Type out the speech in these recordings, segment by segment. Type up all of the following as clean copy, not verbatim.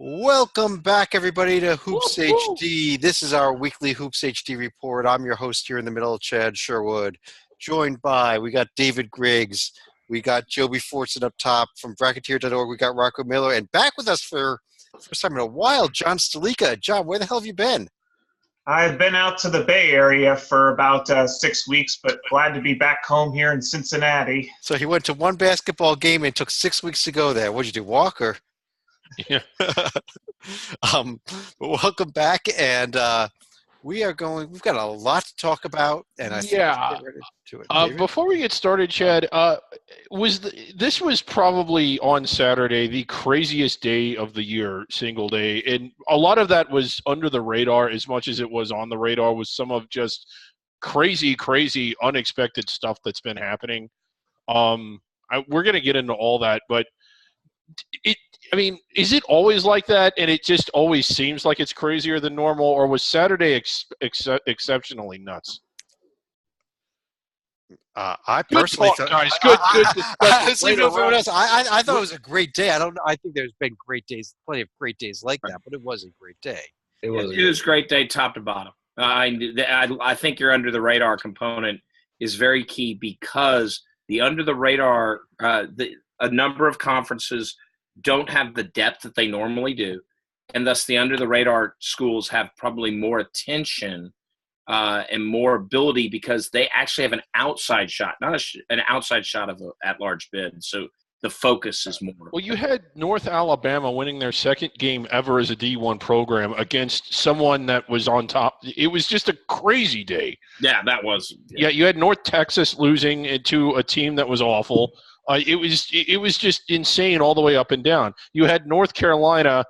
Welcome back, everybody, to Hoops Woo, woo. HD. This is our weekly Hoops HD report. I'm your host here in the middle, Chad Sherwood. Joined by, we got David Griggs, we got Joby Fortson up top from Bracketeer.org, we got Rocco Miller, and back with us for the first time in a while, John Stalika. John, where the hell have you been? I've been out to the Bay Area for about 6 weeks, but glad to be back home here in Cincinnati. So he went to one basketball game and it took 6 weeks to go there. What'd you do, walk or? Yeah. But welcome back, and we've got a lot to talk about, and I think we should get right into it. Before we get started, Chad, this was probably on Saturday the craziest day of the year, single day, and a lot of that was under the radar as much as it was on the radar, was some of just crazy, unexpected stuff that's been happening. We're going to get into all that, but is it always like that, and it just always seems like it's crazier than normal, or was Saturday exceptionally nuts? I personally thought, guys, good. I thought it was a great day. I think there's been great days, plenty of great days like that, but it was a great day. It was a great day, top to bottom. I think your under the radar component is very key, because the under the radar, a number of conferences don't have the depth that they normally do, and thus the under the radar schools have probably more attention and more ability, because they actually have an outside shot, not an outside shot of an at-large bid. So the focus is more. Well, you had North Alabama winning their second game ever as a D1 program against someone that was on top. It was just a crazy day. Yeah, that was. Yeah, you had North Texas losing to a team that was awful. It was just insane all the way up and down. You had North Carolina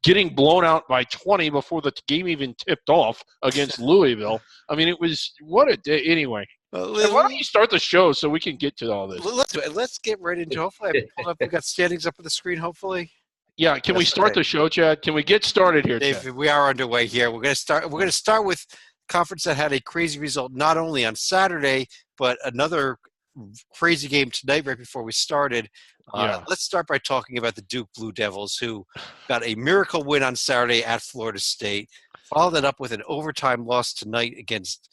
getting blown out by 20 before the game even tipped off against Louisville. It was – what a day. Anyway, why don't you start the show so we can get to all this? Let's get right into it. Hopefully we've got standings up on the screen, hopefully. Yeah, can we start the show, Chad? Can we get started here, Dave, Chad? We are underway here. We're going to start with conference that had a crazy result not only on Saturday, but another crazy game tonight right before we started. Let's start by talking about the Duke Blue Devils, who got a miracle win on Saturday at Florida State, followed that up with an overtime loss tonight against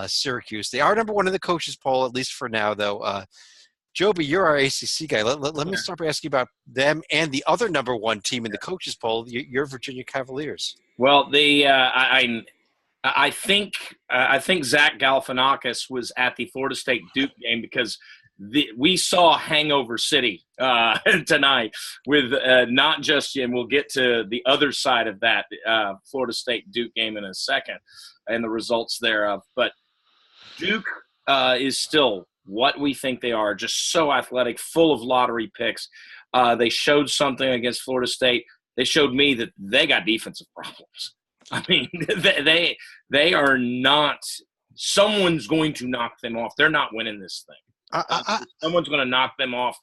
Syracuse. They are number one in the coaches poll, at least for now, though. Joby, you're our ACC guy. Let me start by asking about them and the other number one team in the coaches poll, your Virginia Cavaliers. Well, I think Zach Galifianakis was at the Florida State Duke game, because we saw Hangover City tonight with not just, and we'll get to the other side of that Florida State Duke game in a second and the results thereof. But Duke is still what we think they are, just so athletic, full of lottery picks. They showed something against Florida State. They showed me that they got defensive problems. They are not – someone's going to knock them off. They're not winning this thing. Someone's going to knock them off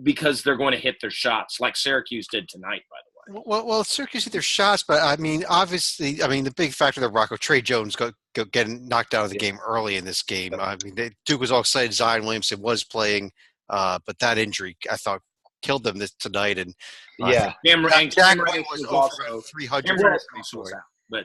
because they're going to hit their shots, like Syracuse did tonight, by the way. Well, Syracuse hit their shots, but, obviously, the big factor that Rocco, Trey Jones getting knocked out of the game early in this game. Duke was all excited. Zion Williamson was playing, but that injury, I thought, killed them tonight. And Jack was over 300. But,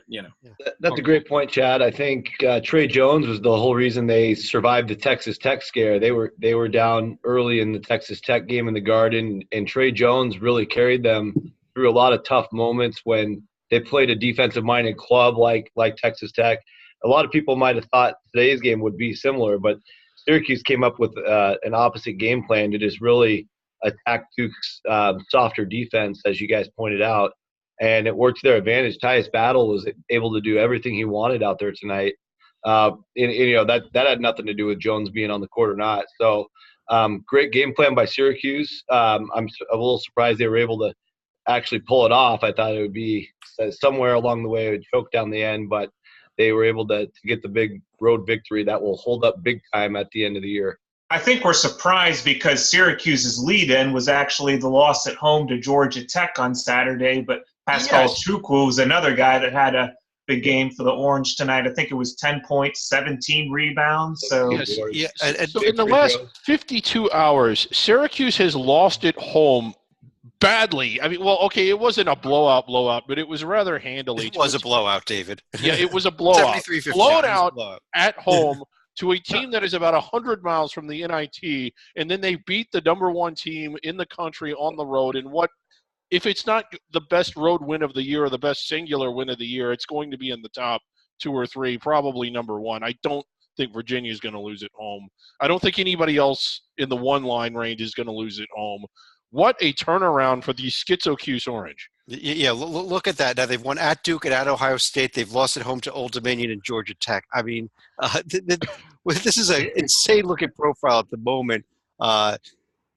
That's a great point, Chad. I think Trey Jones was the whole reason they survived the Texas Tech scare. They were down early in the Texas Tech game in the Garden, and Trey Jones really carried them through a lot of tough moments when they played a defensive-minded club like Texas Tech. A lot of people might have thought today's game would be similar, but Syracuse came up with an opposite game plan to just really attack Duke's softer defense, as you guys pointed out. And it worked to their advantage. Tyus Battle was able to do everything he wanted out there tonight. That had nothing to do with Jones being on the court or not. So great game plan by Syracuse. I'm a little surprised they were able to actually pull it off. I thought it would be somewhere along the way it would choke down the end, but they were able to get the big road victory that will hold up big time at the end of the year. I think we're surprised because Syracuse's lead-in was actually the loss at home to Georgia Tech on Saturday, but Pascal Chukwu was another guy that had a big game for the Orange tonight. I think it was 10 points, 17 rebounds. So, so in the last 52 hours, Syracuse has lost at home badly. I mean, well, okay, it wasn't a blowout, but it was rather handily. It was a blowout, David. Yeah, it was a blowout. 73-59. Blown out at home to a team that is about 100 miles from the NIT, and then they beat the number one team in the country on the road. And what, if it's not the best road win of the year or the best singular win of the year, it's going to be in the top 2 or 3, probably number 1. I don't think Virginia is going to lose at home. I don't think anybody else in the 1-line range is going to lose at home. What a turnaround for the Syracuse Orange. Yeah, look at that. Now they've won at Duke and at Ohio State. They've lost at home to Old Dominion and Georgia Tech. I mean, this is an insane-looking profile at the moment. And,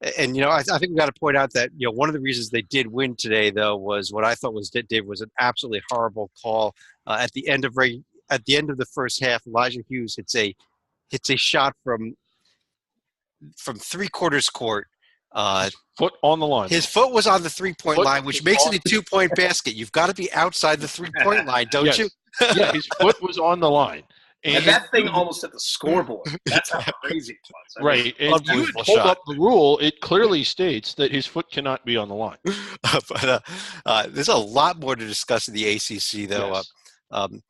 I think we got to point out that, one of the reasons they did win today, though, was what I thought was an absolutely horrible call. At the end of the first half, Elijah Hughes hits a shot from 3/4 court. Foot on the line. His foot was on the 3-point line, which makes it a 2-point basket. You've got to be outside the 3-point line, don't you? Yeah, his foot was on the line. And that thing almost hit the scoreboard. That's how crazy it was. Right. And you hold up the rule, it clearly states that his foot cannot be on the line. But there's a lot more to discuss in the ACC, though. Yes.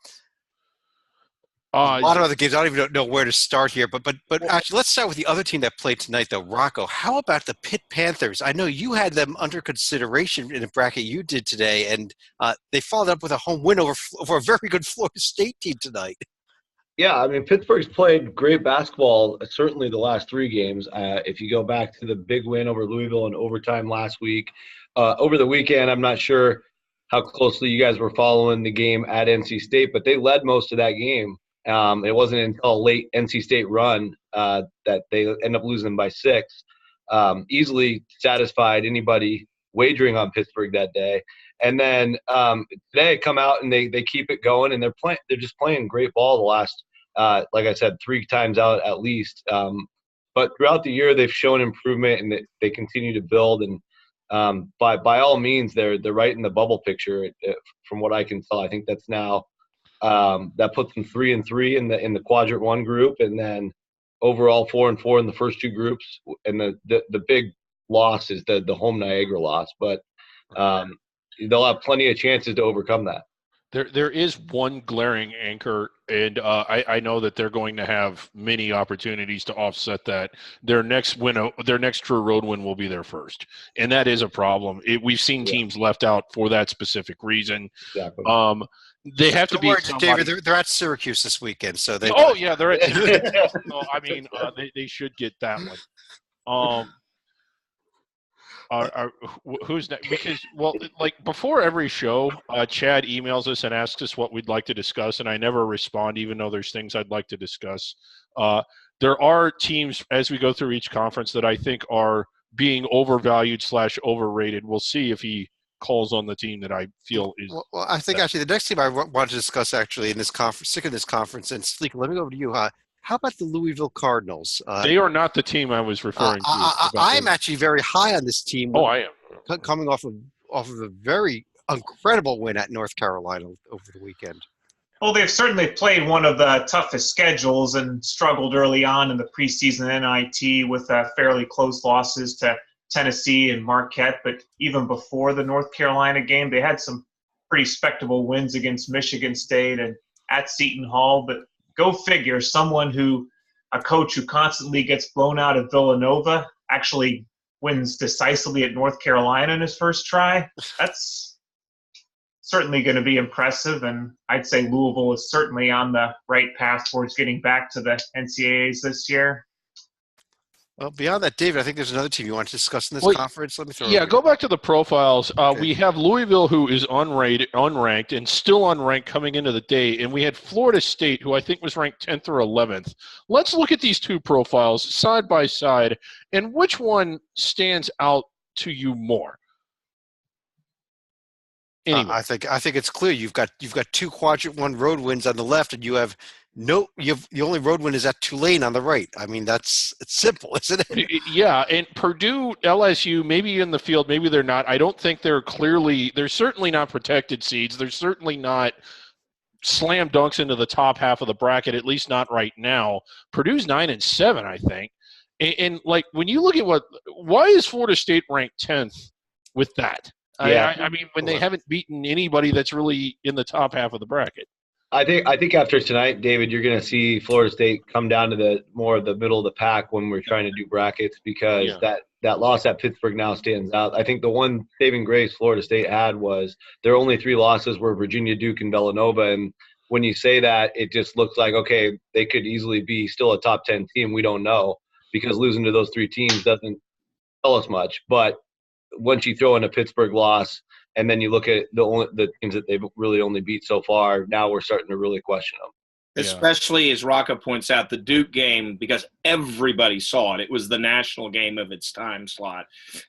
A lot of other games. I don't even know where to start here. But actually, let's start with the other team that played tonight, though. Rocco, how about the Pitt Panthers? I know you had them under consideration in a bracket you did today, and they followed up with a home win over a very good Florida State team tonight. Yeah, I mean, Pittsburgh's played great basketball, certainly the last 3 games. If you go back to the big win over Louisville in overtime last week. Over the weekend, I'm not sure how closely you guys were following the game at NC State, but they led most of that game. It wasn't until a late NC State run that they end up losing by 6. Easily satisfied anybody wagering on Pittsburgh that day. And then today come out and they keep it going, and they're just playing great ball the last, like I said, 3 times out at least. But throughout the year they've shown improvement, and they continue to build. And by all means, they're right in the bubble picture from what I can tell. I think that's now that puts them 3-3 in the quadrant 1 group, and then overall 4-4 in the first 2 groups. And the big loss is the home Niagara loss, but they'll have plenty of chances to overcome that. There is one glaring anchor, and I know that they're going to have many opportunities to offset that. Their next true road win will be their first, and that is a problem. We've seen teams left out for that specific reason. Exactly. They have to be David. They're at Syracuse this weekend, so they. Oh yeah, they're at Syracuse. So, I mean, they should get that one. Who's next? Because, like before every show, Chad emails us and asks us what we'd like to discuss, and I never respond, even though there's things I'd like to discuss. There are teams as we go through each conference that I think are being overvalued / overrated. We'll see if he calls on the team that I feel is. Well, I think actually the next team I want to discuss actually in this conference, and Sleek, let me go over to you. How about the Louisville Cardinals? They are not the team I was referring to. I'm actually very high on this team. Oh, I am. Coming off of a very incredible win at North Carolina over the weekend. Well, they've certainly played one of the toughest schedules and struggled early on in the preseason NIT with fairly close losses to Tennessee and Marquette. But even before the North Carolina game, they had some pretty spectacle wins against Michigan State and at Seton Hall. But go figure, a coach who constantly gets blown out of Villanova actually wins decisively at North Carolina in his first try. That's certainly going to be impressive, and I'd say Louisville is certainly on the right path towards getting back to the NCAAs this year. Well, beyond that, David, I think there's another team you want to discuss in this conference. Let me throw go back to the profiles. Okay. We have Louisville, who is unranked and still unranked coming into the day, and we had Florida State, who I think was ranked 10th or 11th. Let's look at these 2 profiles side by side, and which one stands out to you more? Anyway. I think it's clear. You've got 2 quadrant 1 road wins on the left, and you have the only road win is at Tulane on the right. I mean, it's simple, isn't it? Yeah, and Purdue, LSU, maybe in the field, maybe they're not. I don't think they're certainly not protected seeds. They're certainly not slam dunks into the top half of the bracket, at least not right now. Purdue's 9-7, I think. And like when you look at why is Florida State ranked 10th with that. Yeah. I mean, when they haven't beaten anybody that's really in the top half of the bracket. I think after tonight, David, you're going to see Florida State come down to the more of the middle of the pack when we're trying to do brackets, because that loss at Pittsburgh now stands out. I think the one saving grace Florida State had was their only 3 losses were Virginia, Duke, and Villanova. And when you say that, it just looks like, okay, they could easily be still a top 10 team. We don't know, because losing to those 3 teams doesn't tell us much. But once you throw in a Pittsburgh loss, and then you look at the teams that they've really only beat so far, now we're starting to really question them. Especially, as Rocco points out, the Duke game, because everybody saw it. It was the national game of its time slot.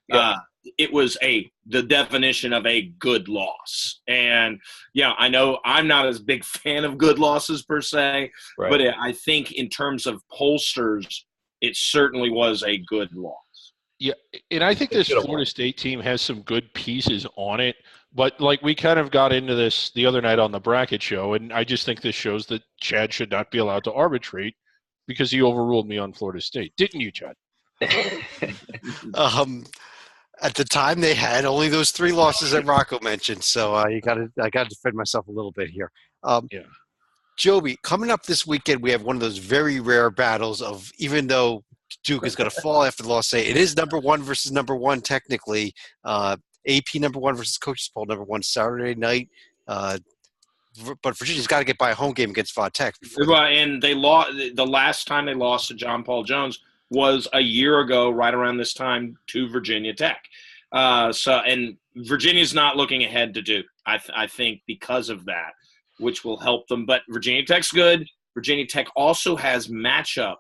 Yeah. It was the definition of a good loss. And, I know I'm not as big fan of good losses per se, right, but I think in terms of pollsters, it certainly was a good loss. Yeah, and I think this Florida State team has some good pieces on it, but like we kind of got into this the other night on the bracket show, and I just think this shows that Chad should not be allowed to arbitrate because he overruled me on Florida State. Didn't you, Chad? At the time, they had only those 3 losses that Rocco mentioned, so I got to defend myself a little bit here. Joby, coming up this weekend, we have one of those very rare battles of, even though Duke is going to fall after the loss, it is number 1 versus number 1 technically. AP number 1 versus Coaches Poll number 1 Saturday night. But Virginia's got to get by a home game against Va Tech. And they lost the last time they lost to John Paul Jones was a year ago, right around this time, to Virginia Tech. And Virginia's not looking ahead to Duke, I think, because of that, which will help them. But Virginia Tech's good. Virginia Tech also has matchup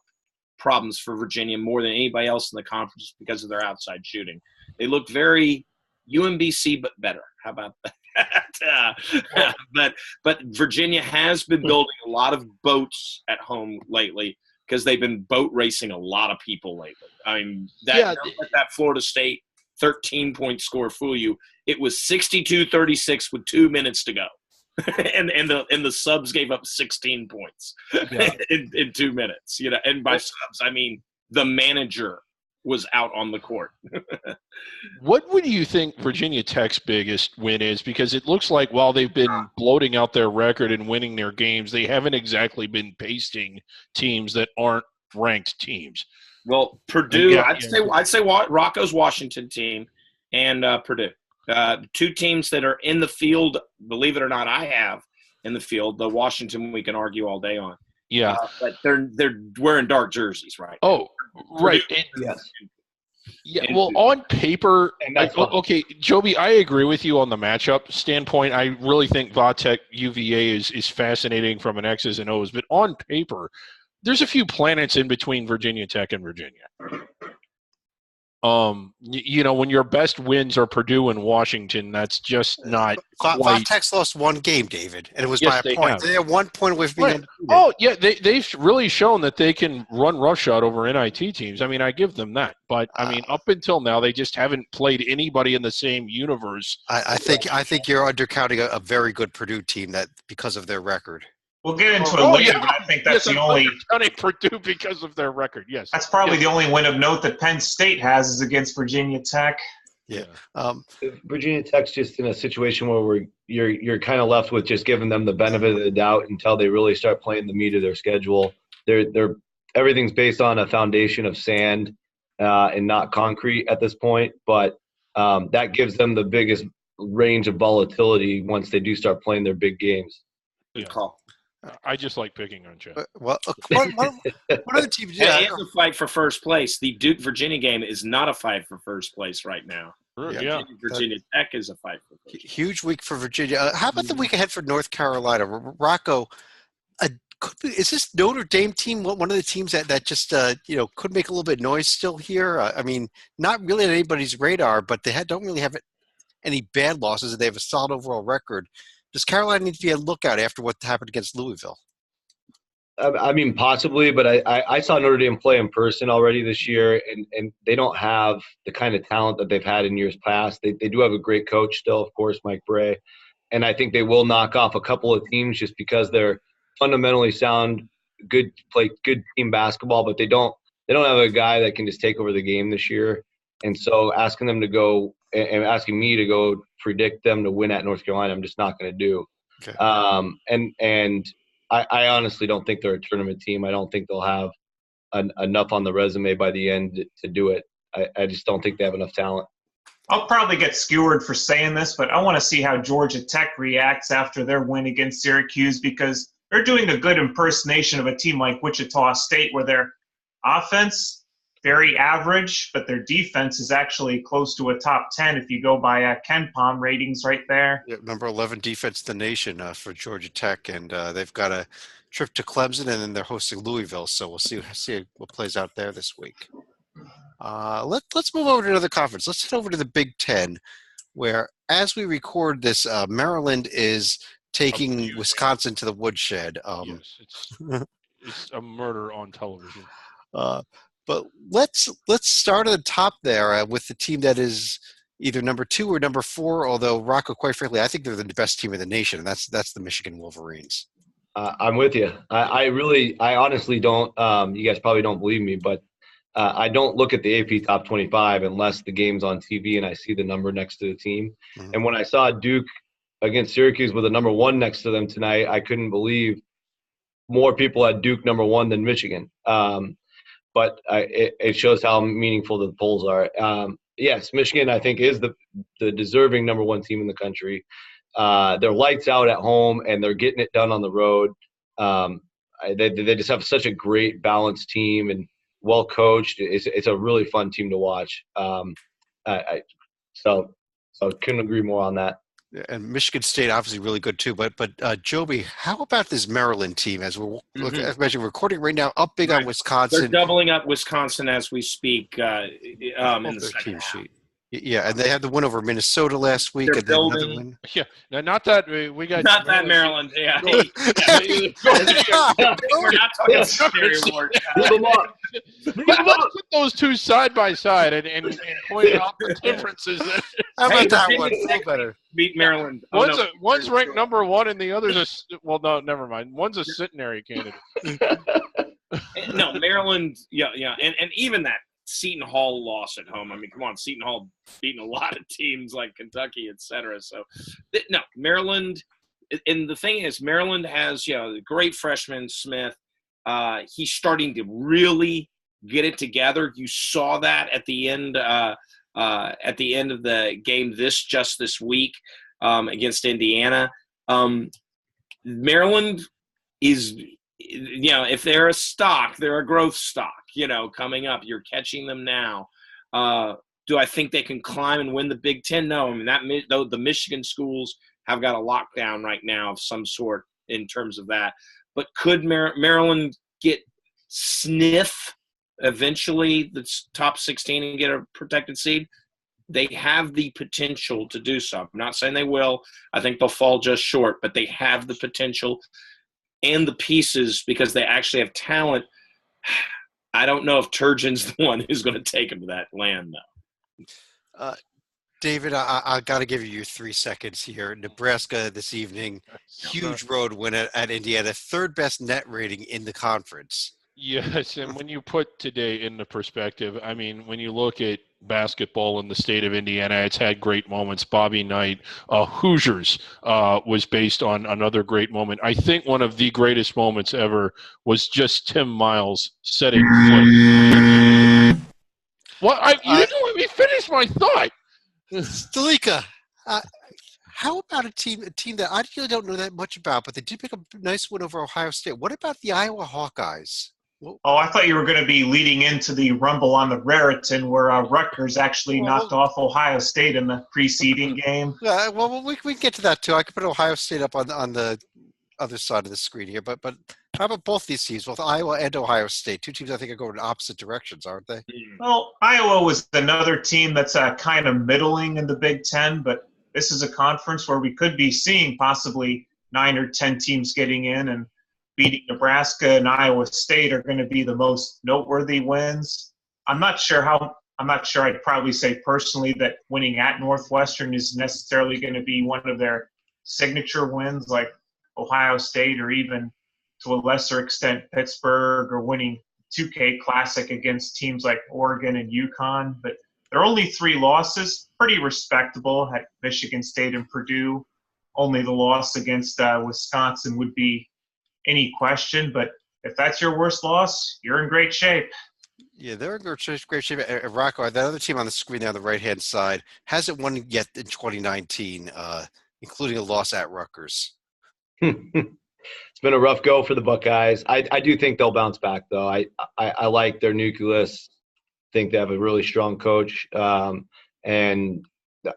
problems for Virginia more than anybody else in the conference because of their outside shooting. They look very UMBC, but better. How about that? But Virginia has been building a lot of boats at home lately because they've been boat racing a lot of people lately. I mean, don't let that Florida State 13-point score fool you. It was 62-36 with 2 minutes to go. and the subs gave up 16 points in 2 minutes. And by subs, I mean the manager was out on the court. What would you think Virginia Tech's biggest win is? Because it looks like while they've been bloating out their record and winning their games, they haven't exactly been pasting teams that aren't ranked teams. Well, Purdue, I'd say Rocco's Washington team and Purdue. 2 teams that are in the field, believe it or not, I have in the field. The Washington we can argue all day on. Yeah. But they're wearing dark jerseys, right? Oh, right. Yes. Yeah, well, on paper, okay, Joby, I agree with you on the matchup standpoint. I really think Va Tech UVA is fascinating from an X's and O's, but on paper, there's a few planets in between Virginia Tech and Virginia. When your best wins are Purdue and Washington, that's just not quite. Va Tech's lost 1 game, David, and it was by a point. They're 1 point away from being undefeated. Oh, yeah, they've really shown that they can run roughshod over NIT teams. I mean, I give them that. But, I mean, up until now, they just haven't played anybody in the same universe. I think you're undercounting a very good Purdue team because of their record. We'll get into it later, but I think that's the only – Purdue because of their record, yes. That's probably the only win of note that Penn State has is against Virginia Tech. Yeah. Virginia Tech's just in a situation where you're kind of left with just giving them the benefit of the doubt until they really start playing the meat of their schedule. Everything's based on a foundation of sand and not concrete at this point, but that gives them the biggest range of volatility once they do start playing their big games. Good call. I just like picking on Chad. Well, what other teams? Yeah, it is a fight for first place. The Duke-Virginia game is not a fight for first place right now. Yeah. Virginia Tech is a fight for first place. Huge week for Virginia. How about the week ahead for North Carolina? Rocco, is this Notre Dame team one of the teams that just could make a little bit of noise still here? I mean, not really on anybody's radar, but they don't really have any bad losses, and they have a solid overall record. Does Carolina need to be a lookout after what happened against Louisville? I mean, possibly, but I saw Notre Dame play in person already this year, and they don't have the kind of talent that they've had in years past. They do have a great coach still, of course, Mike Bray, and I think they will knock off a couple of teams just because they're fundamentally sound, play good team basketball, but they don't have a guy that can just take over the game this year. And so asking them to go and asking me to go predict them to win at North Carolina, I'm just not going to do. Okay. And I honestly don't think they're a tournament team. I don't think they'll have enough on the resume by the end to do it. I just don't think they have enough talent. I'll probably get skewered for saying this, but I want to see how Georgia Tech reacts after their win against Syracuse, because they're doing a good impersonation of a team like Wichita State, where their offense, very average, but their defense is actually close to a top 10 if you go by KenPom ratings right there. Yeah, number 11 defense in the nation for Georgia Tech, and they've got a trip to Clemson, and then they're hosting Louisville, so we'll see what plays out there this week. Let's move over to another conference. Let's head over to the Big Ten, where as we record this, Maryland is taking Wisconsin to the woodshed. Yes, it's a murder on television. But let's start at the top there with the team that is either number 2 or number 4. Although Rocco, quite frankly, I think they're the best team in the nation, and that's the Michigan Wolverines. I'm with you. I honestly don't. You guys probably don't believe me, but I don't look at the AP Top 25 unless the game's on TV and I see the number next to the team. Mm-hmm. And when I saw Duke against Syracuse with a number 1 next to them tonight, I couldn't believe more people had Duke number 1 than Michigan. But it shows how meaningful the polls are. Yes, Michigan, I think, is the deserving number 1 team in the country. They're lights out at home, and they're getting it done on the road. They just have such a great, balanced team and well coached. It's a really fun team to watch. So couldn't agree more on that. And Michigan State obviously really good too. But Joby, how about this Maryland team? As we're as mentioned, recording right now, up big on Wisconsin. They're doubling up Wisconsin as we speak in the second team sheet. Yeah, and they had the win over Minnesota last week. They're and building. another win. Yeah, now not that we got not that Maryland. Yeah, we're not talking Superior Award. Let's put those two side by side and point out the differences. How about that one? Feel better. Beat Maryland. One's ranked number 1 and the other's no, never mind. One's a centenary candidate. No, Maryland. Yeah, and even that Seton Hall loss at home. I mean, come on, Seton Hall beating a lot of teams like Kentucky, et cetera. So, no, Maryland. And the thing is, Maryland has the great freshman Smith. He's starting to really get it together. You saw that at the end of the game this week against Indiana. Maryland is. If they're a stock, they're a growth stock, coming up. You're catching them now. Do I think they can climb and win the Big Ten? No. I mean, the Michigan schools have got a lockdown right now of some sort in terms of that. But could Maryland get sniff eventually the top 16 and get a protected seed? They have the potential to do so. I'm not saying they will. I think they'll fall just short, but they have the potential and the pieces because they actually have talent. I don't know if Turgeon's the one who's going to take them to that land, though. David, I got to give you your 3 seconds here. Nebraska this evening, huge road win at Indiana, 3rd best net rating in the conference. Yes, and when you put today into perspective, I mean, when you look at basketball in the state of Indiana, it's had great moments. Bobby Knight, Hoosiers was based on another great moment. I think one of the greatest moments ever was just Tim Miles setting foot. Well, you didn't let me finish my thought. Stalika, how about a team that I really don't know that much about, but they did pick a nice win over Ohio State. What about the Iowa Hawkeyes? I thought you were going to be leading into the rumble on the Raritan where Rutgers actually knocked off Ohio State in the preceding game. Well, we can get to that too. I could put Ohio State up on the other side of the screen here. But how about both these teams, both Iowa and Ohio State? 2 teams I think are going in opposite directions, aren't they? Well, Iowa was another team that's kind of middling in the Big Ten, but this is a conference where we could be seeing possibly 9 or 10 teams getting in, and beating Nebraska and Iowa State are going to be the most noteworthy wins. I'm not sure I'd probably say personally that winning at Northwestern is necessarily going to be one of their signature wins like Ohio State or even to a lesser extent Pittsburgh, or winning 2K Classic against teams like Oregon and UConn. But they're only 3 losses. pretty respectable. Had Michigan State and Purdue. Only the loss against Wisconsin would be any question. But if that's your worst loss, you're in great shape. Yeah, they're in great shape. Rocco, that other team on the screen there on the right-hand side hasn't won yet in 2019, including a loss at Rutgers. It's been a rough go for the Buckeyes. I do think they'll bounce back, though. I like their nucleus. Think they have a really strong coach, and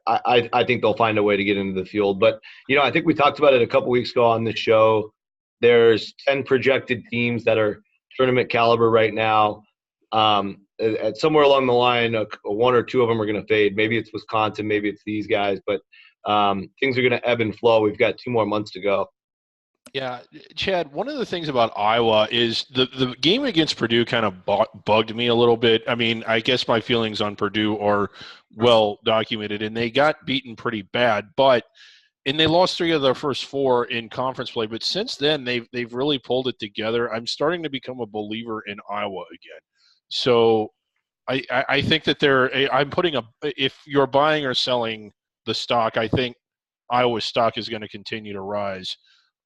I think they'll find a way to get into the field. But, I think we talked about it a couple weeks ago on the show. There's 10 projected teams that are tournament caliber right now. At somewhere along the line, one or two of them are going to fade. Maybe it's Wisconsin, maybe it's these guys, but things are going to ebb and flow. We've got 2 more months to go. Yeah, Chad, one of the things about Iowa is the game against Purdue kind of bugged me a little bit. I mean, I guess my feelings on Purdue are well documented, and they got beaten pretty bad, and they lost 3 of their first 4 in conference play. But since then, they've really pulled it together. I'm starting to become a believer in Iowa again. So I think that if you're buying or selling the stock, I think Iowa's stock is going to continue to rise.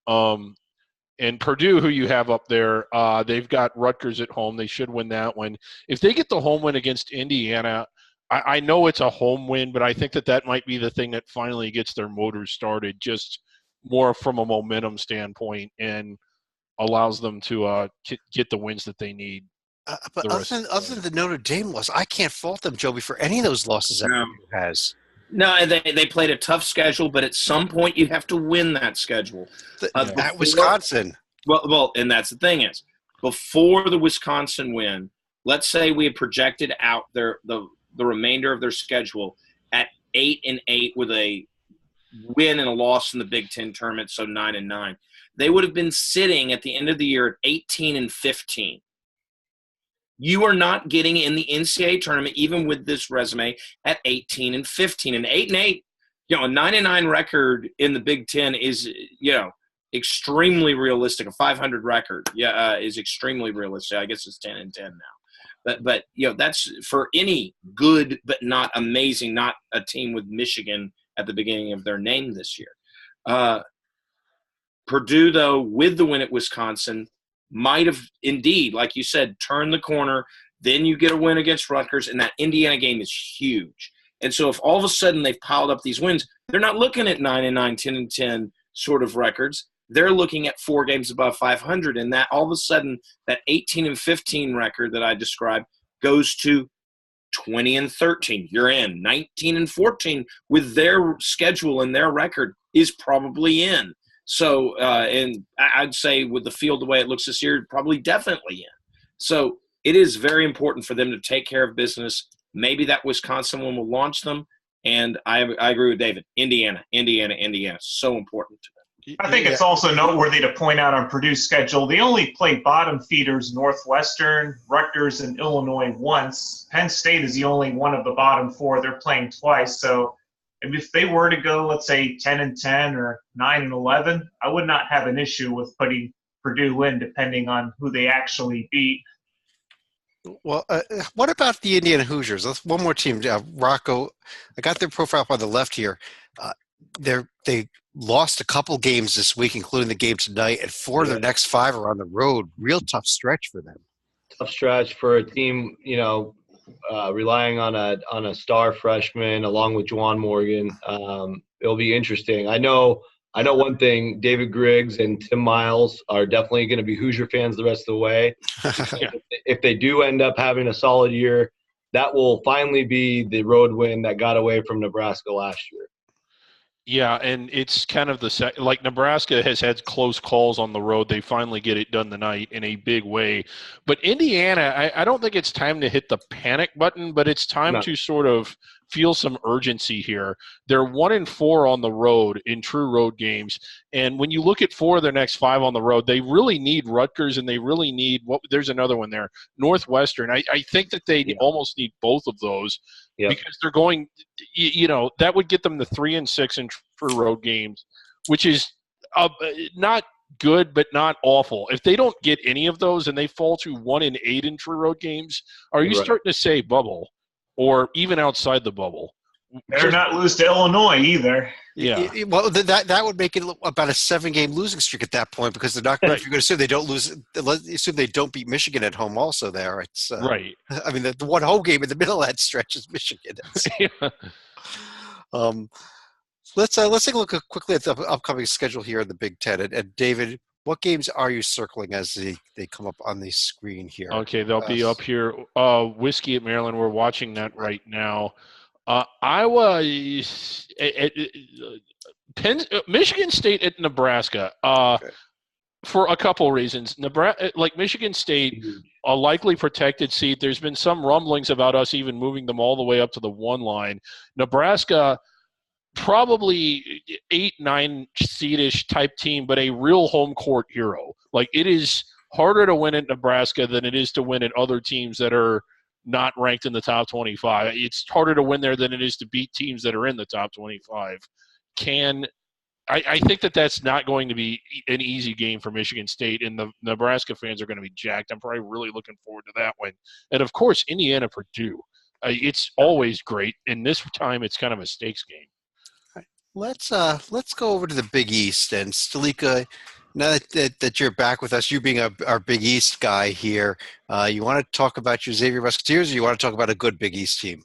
And Purdue, who you have up there, they've got Rutgers at home. They should win that one. If they get the home win against Indiana, I know it's a home win, but I think that might be the thing that finally gets their motors started, just more from a momentum standpoint, and allows them to get the wins that they need. But other than the Notre Dame loss, I can't fault them, Joby, for any of those losses that Purdue has. No, they played a tough schedule, but at some point you have to win that schedule. At Wisconsin. Well, and that's the thing is, before the Wisconsin win, let's say we had projected out the remainder of their schedule at 8-8 with a win and a loss in the Big Ten tournament, so 9-9. They would have been sitting at the end of the year at 18-15. You are not getting in the NCAA tournament, even with this resume, at 18-15. And 8-8, a 9-9 record in the Big Ten is, extremely realistic. A 500 record, is extremely realistic. I guess it's 10-10 now. But that's for any good but not amazing, not a team with Michigan at the beginning of their name this year. Purdue, though, with the win at Wisconsin, might have indeed, like you said, turned the corner. Then you get a win against Rutgers, and that Indiana game is huge. And so if all of a sudden they've piled up these wins, they're not looking at 9-9, 10-10 sort of records. They're looking at 4 games above 500, and that all of a sudden that 18-15 record that I described goes to 20-13. You're in 19-14 with their schedule, and their record is probably in. So, and I'd say with the field the way it looks this year, probably definitely in. So it is very important for them to take care of business. Maybe that Wisconsin one will launch them. And I agree with David. Indiana. So important to them. I think it's also noteworthy to point out on Purdue's schedule, they only play bottom feeders Northwestern, Rutgers, and Illinois once. Penn State is the only one of the bottom 4 they're playing twice. So if they were to go, let's say, 10-10 or 9-11, I would not have an issue with putting Purdue in, depending on who they actually beat. Well, what about the Indiana Hoosiers? Let's one more team. Rocco, I got their profile up on the left here. They lost a couple games this week, including the game tonight, and 4 of their next 5 are on the road. Real tough stretch for them. Tough stretch for a team, relying on a star freshman along with Juwan Morgan. It'll be interesting. I know one thing, David Griggs and Tim Miles are definitely going to be Hoosier fans the rest of the way. If they do end up having a solid year, that will finally be the road win that got away from Nebraska last year. Yeah, and it's kind of like Nebraska has had close calls on the road. They finally get it done tonight in a big way. But Indiana, I don't think it's time to hit the panic button, but it's time to sort of feel some urgency here. They're 1-4 on the road in true road games. And when you look at 4 of their next 5 on the road, they really need Rutgers, and they really need there's another one there, Northwestern. I think that they almost need both of those. Yep. Because they're going, that would get them to 3-6 in true road games, which is not good, but not awful. If they don't get any of those and they fall to 1-8 in true road games, are you starting to say bubble, or even outside the bubble? Better not lose to Illinois either. Yeah. Well, that would make it about a 7-game losing streak at that point, because they're not. Right. If you're going to assume they don't lose, assume they don't beat Michigan at home. Also, there, it's right. I mean, the one home game in the middle of that stretch is Michigan. Yeah. Let's take a look quickly at the upcoming schedule here in the Big Ten. And David, what games are you circling as they come up on the screen here? Okay, they'll be up here. Whiskey at Maryland. We're watching that right now. Iowa, Michigan State at Nebraska. Okay. For a couple reasons. Nebraska, like Michigan State, a likely protected seat. There's been some rumblings about us even moving them all the way up to the 1 line. Nebraska, probably 8-9 seedish type team, but a real home court hero. Like, it is harder to win at Nebraska than it is to win at other teams that are not ranked in the top 25. It's harder to win there than it is to beat teams that are in the top 25. I think that's not going to be an easy game for Michigan State, and the Nebraska fans are going to be jacked. I'm probably really looking forward to that one. And, of course, Indiana-Purdue. It's always great, and this time it's kind of a stakes game. Let's go over to the Big East, and Stalika, now that you're back with us, you being our Big East guy here, you want to talk about your Xavier Musketeers, or you want to talk about a good Big East team?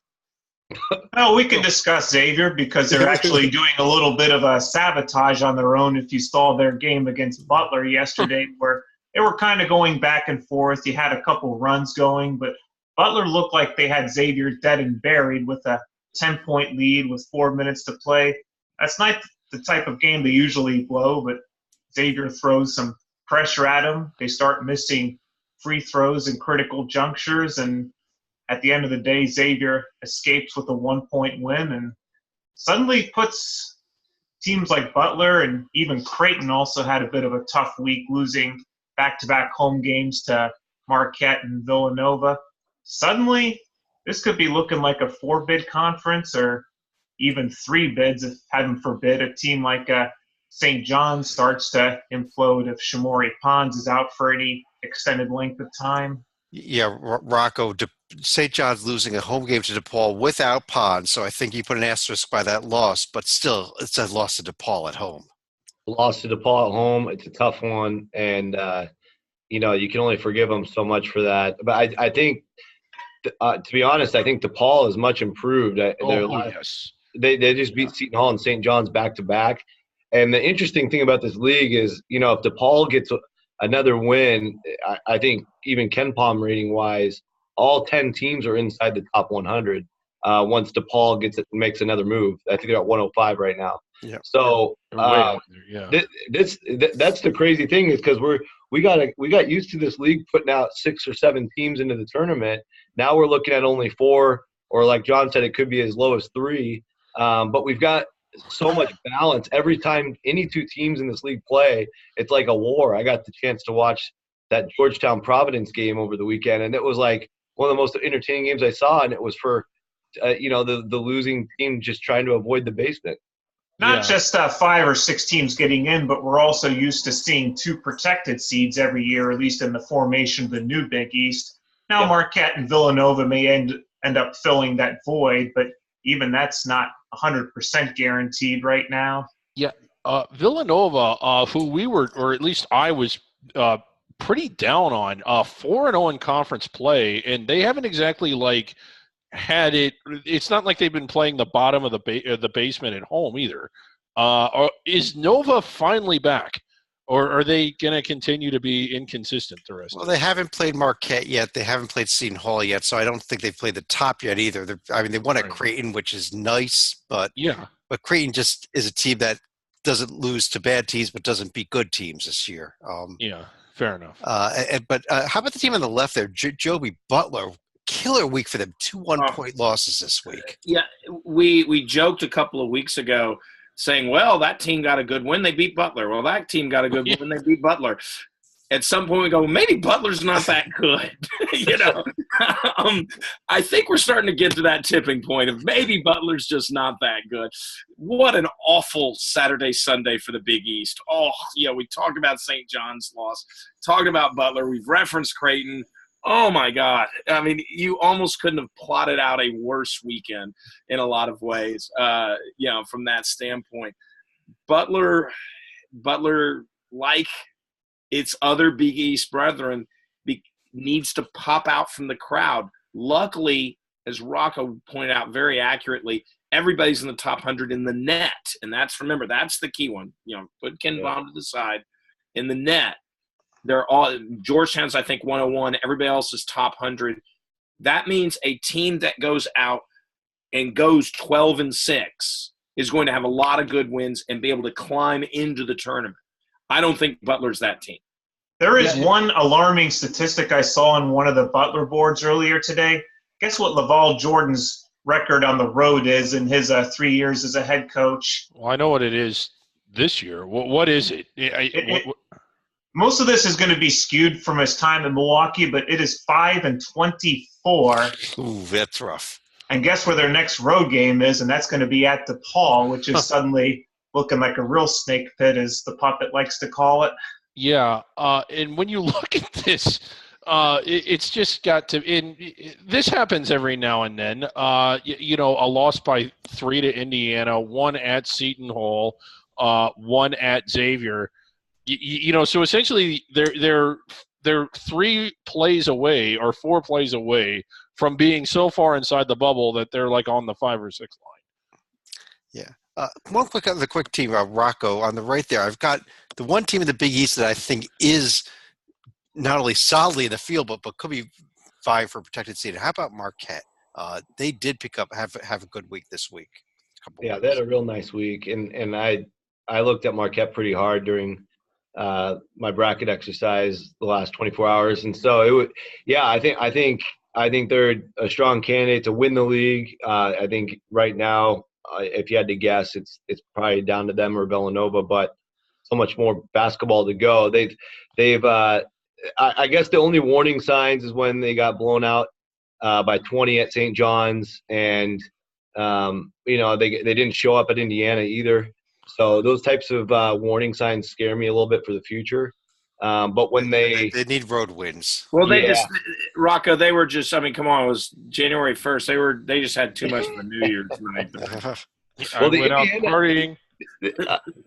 No, we can discuss Xavier because they're actually doing a little bit of a sabotage on their own. If you saw their game against Butler yesterday, where they were kind of going back and forth, you had a couple runs going, but Butler looked like they had Xavier dead and buried with a 10-point lead with 4 minutes to play. That's not the type of game they usually blow, but Xavier throws some pressure at them. They start missing free throws in critical junctures, and at the end of the day, Xavier escapes with a 1-point win and suddenly puts teams like Butler, and even Creighton also had a bit of a tough week, losing back-to-back home games to Marquette and Villanova. Suddenly, this could be looking like a 4-bid conference, or even 3 bids, if heaven forbid a team like St. John's starts to implode if Shamori Pons is out for any extended length of time. Yeah, Rocco, St. John's losing a home game to DePaul without Pons, so I think you put an asterisk by that loss, but still, it's a loss to DePaul at home. Loss to DePaul at home, it's a tough one, and, you can only forgive them so much for that. But I think, to be honest, I think DePaul is much improved. Yes. They just beat Seton Hall and St. John's back-to-back. And the interesting thing about this league is, if DePaul gets another win, I think even KenPom rating-wise, all 10 teams are inside the top 100 once DePaul makes another move. I think they're at 105 right now. Yeah. So that's the crazy thing, is because we got used to this league putting out 6 or 7 teams into the tournament. Now we're looking at only 4, or like John said, it could be as low as 3. But we've got so much balance. Every time any 2 teams in this league play, it's like a war. I got the chance to watch that Georgetown-Providence game over the weekend, and it was like one of the most entertaining games I saw, and it was for the losing team just trying to avoid the basement. Not just 5 or 6 teams getting in, but we're also used to seeing 2 protected seeds every year, at least in the formation of the new Big East. Now Marquette and Villanova may end up filling that void, but even that's not 100% guaranteed right now. Yeah, Villanova, who we were, or at least I was pretty down on, 4-0 in conference play, and they haven't exactly had it. It's not like they've been playing the bottom of the basement at home either. Is Nova finally back, or are they going to continue to be inconsistent the rest? Well, they haven't played Marquette yet. They haven't played Seton Hall yet, so I don't think they've played the top yet either. They won at Creighton, which is nice, but Creighton just is a team that doesn't lose to bad teams, but doesn't beat good teams this year. Fair enough. But how about the team on the left there, Joby Butler? Killer week for them. 2 1-point losses this week. Yeah, we joked a couple of weeks ago saying, well, that team got a good win. They beat Butler. Well, that team got a good win. They beat Butler. At some point we go, maybe Butler's not that good. I think we're starting to get to that tipping point of maybe Butler's just not that good. What an awful Saturday, Sunday for the Big East. We talked about St. John's loss, talked about Butler. We've referenced Creighton. Oh, my God. I mean, you almost couldn't have plotted out a worse weekend in a lot of ways, from that standpoint. Butler, like its other Big East brethren, needs to pop out from the crowd. Luckily, as Rocco pointed out very accurately, everybody's in the top 100 in the net. And that's the key one. Put KenPom to the side. In the net, they're all – Georgetown's, I think, 101. Everybody else is top 100. That means a team that goes out and goes 12-6 is going to have a lot of good wins and be able to climb into the tournament. I don't think Butler's that team. There is one alarming statistic I saw on one of the Butler boards earlier today. Guess what Laval Jordan's record on the road is in his 3 years as a head coach? Well, I know what it is this year. What is it? Most of this is going to be skewed from his time in Milwaukee, but it is 5-24. Ooh, that's rough. And guess where their next road game is, and that's going to be at DePaul, which is suddenly looking like a real snake pit, as the puppet likes to call it. Yeah, and when you look at this, it's just got to – this happens every now and then. A loss by 3 to Indiana, 1 at Seton Hall, 1 at Xavier. So essentially they're 3 plays away or 4 plays away from being so far inside the bubble that they're like on the 5 or 6 line. Yeah. One quick team, Rocco, on the right there. I've got the one team in the Big East that I think is not only solidly in the field, but could be vying for protected seed. How about Marquette? They did have a good week this week. They had a real nice week, and I looked at Marquette pretty hard during my bracket exercise the last 24 hours, and so I think they're a strong candidate to win the league. I think right now, if you had to guess, it's probably down to them or Villanova, but so much more basketball to go. I guess the only warning signs is when they got blown out by 20 at St. John's, and they didn't show up at Indiana either. So those types of warning signs scare me a little bit for the future. But when they need road wins. Well, Rocco, they were just, I mean, come on, it was January 1st. They just had too much of a New Year tonight. Well, the Indiana,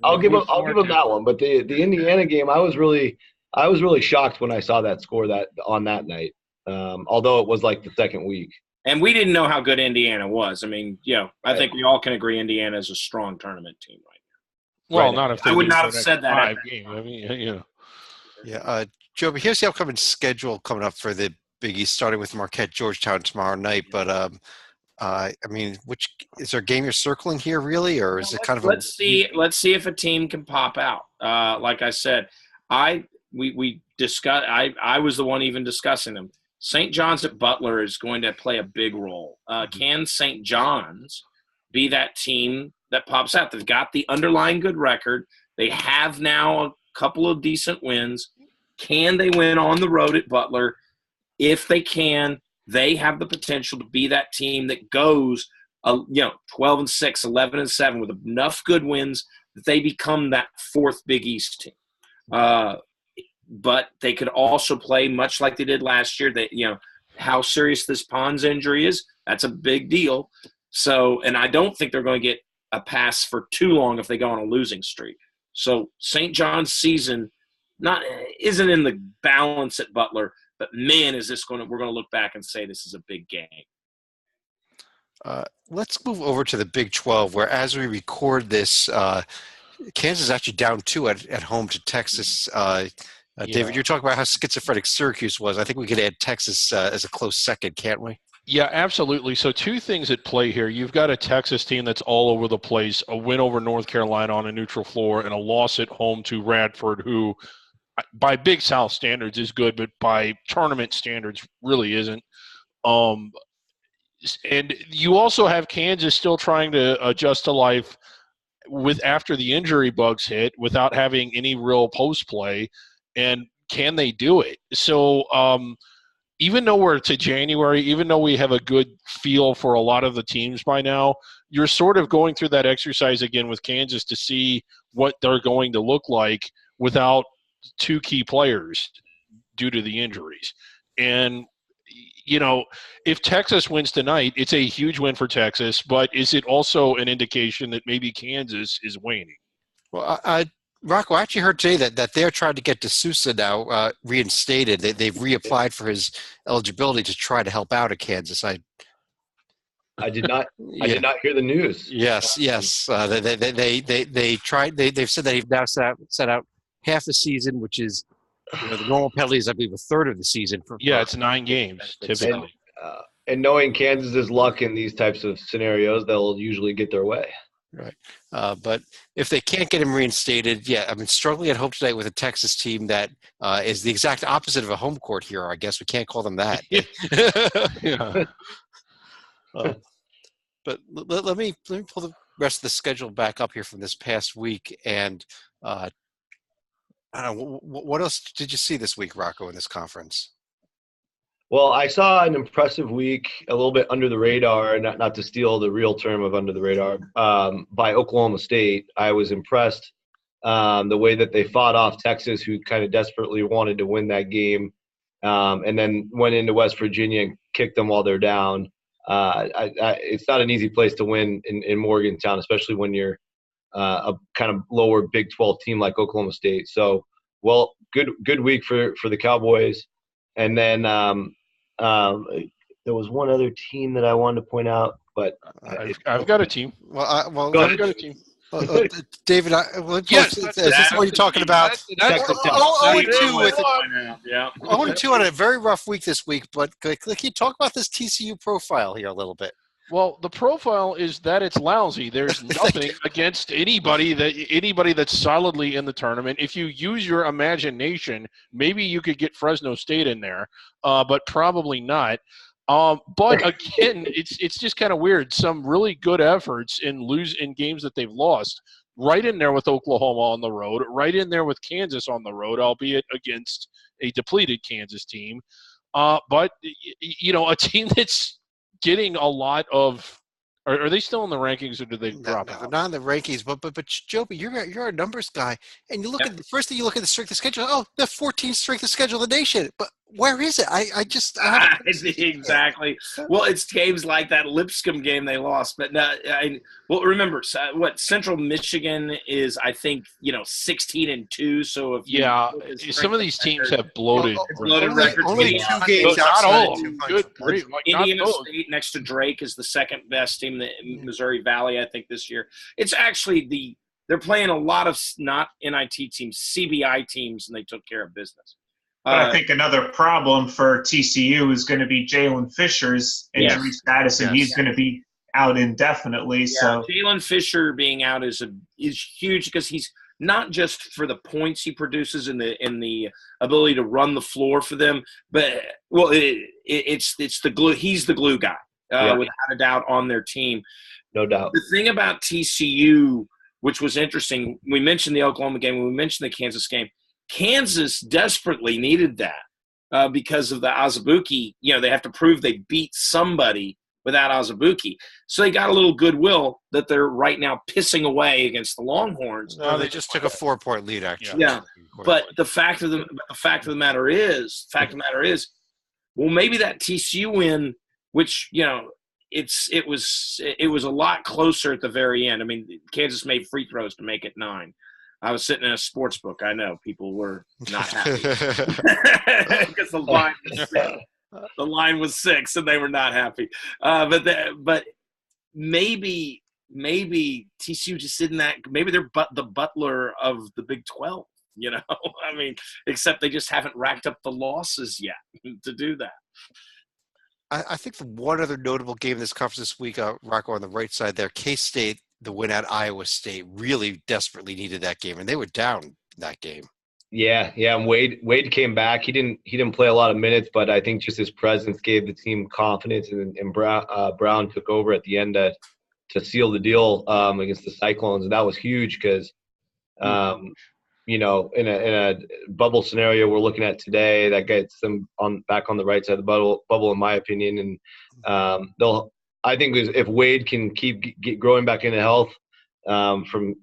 I'll give them that one. But the Indiana game, I was really shocked when I saw that score on that night. Although it was like the second week. And we didn't know how good Indiana was. I mean, I think we all can agree Indiana is a strong tournament team right now. Well, not if I would not have said that. Game. I mean, Yeah, Joe, but here's the upcoming schedule coming up for the Big East, starting with Marquette, Georgetown tomorrow night. But, I mean, is there a game you're circling here, really, or is it kind of let's see if a team can pop out. Like I said, we discussed. I was the one even discussing them. St. John's at Butler is going to play a big role. Can St. John's be that team that pops out? They've got the underlying good record. They have now a couple of decent wins. Can they win on the road at Butler? If they can, they have the potential to be that team that goes 12-6, 11-7 with enough good wins that they become that 4th Big East team. But they could also play much like they did last year. How serious this Pons injury is, that's a big deal. So, and I don't think they're going to get a pass for too long if they go on a losing streak. So St. John's season isn't in the balance at Butler, but man, we're going to look back and say this is a big game. Let's move over to the Big 12, where as we record this, Kansas is actually down 2 at home to Texas. David, you're talking about how schizophrenic Syracuse was. I think we could add Texas as a close second, can't we? Yeah, absolutely. So 2 things at play here. You've got a Texas team that's all over the place, a win over North Carolina on a neutral floor, and a loss at home to Radford, who by Big South standards is good, but by tournament standards really isn't. And you also have Kansas still trying to adjust to life after the injury bugs hit without having any real post play. And can they do it? So even though we're to January, even though we have a good feel for a lot of the teams by now, you're sort of going through that exercise again with Kansas to see what they're going to look like without 2 key players due to the injuries. And if Texas wins tonight, it's a huge win for Texas, but is it also an indication that maybe Kansas is waning? Well, Rocco, I actually heard today that they're trying to get D'Souza now reinstated. They've reapplied for his eligibility to try to help out at Kansas. I did not. I did not hear the news. Yes. They tried. They've said that he's now set out half the season, which is the normal penalty is, I believe, a third of the season. It's 9 games typically. And knowing Kansas's luck in these types of scenarios, they'll usually get their way. Right. But if they can't get him reinstated, struggling at home tonight with a Texas team that is the exact opposite of a home court hero. I guess we can't call them that. Yeah. But let me pull the rest of the schedule back up here from this past week. And I don't know, what else did you see this week, Rocco, in this conference? Well, I saw an impressive week, a little bit under the radar, not to steal the real term of under the radar, by Oklahoma State. I was impressed the way that they fought off Texas, who kind of desperately wanted to win that game, and then went into West Virginia and kicked them while they're down. It's not an easy place to win in Morgantown, especially when you're a kind of lower Big 12 team like Oklahoma State. So, good week for the Cowboys. And then there was one other team that I wanted to point out, but I've got a team. I've got a team. David, yes, is this what you're talking about? 0-2 with 0-2 on a very rough week this week. But can you talk about this TCU profile here a little bit? Well, the profile is that it's lousy. There's nothing against anybody that's solidly in the tournament. If you use your imagination, maybe you could get Fresno State in there, but probably not. But again, it's just kind of weird. Some really good efforts in games that they've lost. Right in there with Oklahoma on the road. Right in there with Kansas on the road, albeit against a depleted Kansas team. But a team that's getting a lot of. Are they still in the rankings, or did they drop out? They're not in the rankings, but Joby, you're a numbers guy, and you look at the first thing you look at the strength of schedule. Oh, the 14th strength of schedule of the nation, but where is it? Exactly. Well, it's games like that Lipscomb game they lost, but no. Remember what Central Michigan is. I think 16-2. So if some of these teams have bloated records. Only 2 games. Not all. Good. Indiana State next to Drake is the second best team in the Missouri Valley, I think, this year. It's actually they're playing a lot of not NIT teams, CBI teams, and they took care of business. But I think another problem for TCU is going to be Jalen Fisher's injury status, and he's going to be out indefinitely. Yeah, so Jalen Fisher being out is huge because he's not just for the points he produces and the ability to run the floor for them, but it's the glue. He's the glue guy without a doubt on their team. No doubt. The thing about TCU, which was interesting, we mentioned the Oklahoma game, we mentioned the Kansas game. Kansas desperately needed that because of the Azubuike. They have to prove they beat somebody without Azubuike. So they got a little goodwill that they're right now pissing away against the Longhorns. No, they just took a 4-point lead, actually. Yeah, but the fact of the matter is, well, maybe that TCU win, which it was a lot closer at the very end. I mean, Kansas made free throws to make it 9. I was sitting in a sports book. I know people were not happy because the line was 6 and they were not happy. But maybe TCU just isn't that. Maybe they're the Butler of the Big 12. I mean, except they just haven't racked up the losses yet to do that. I think the one other notable game in this conference this week, Rocco, on the right side there, K-State, the win at Iowa State, really desperately needed that game, and they were down that game. Yeah. And Wade came back. He didn't play a lot of minutes, but I think just his presence gave the team confidence, and Brown took over at the end to seal the deal against the Cyclones, and that was huge because in a bubble scenario we're looking at today, that gets them back on the right side of the bubble in my opinion, and I think if Wade can keep growing back into health, from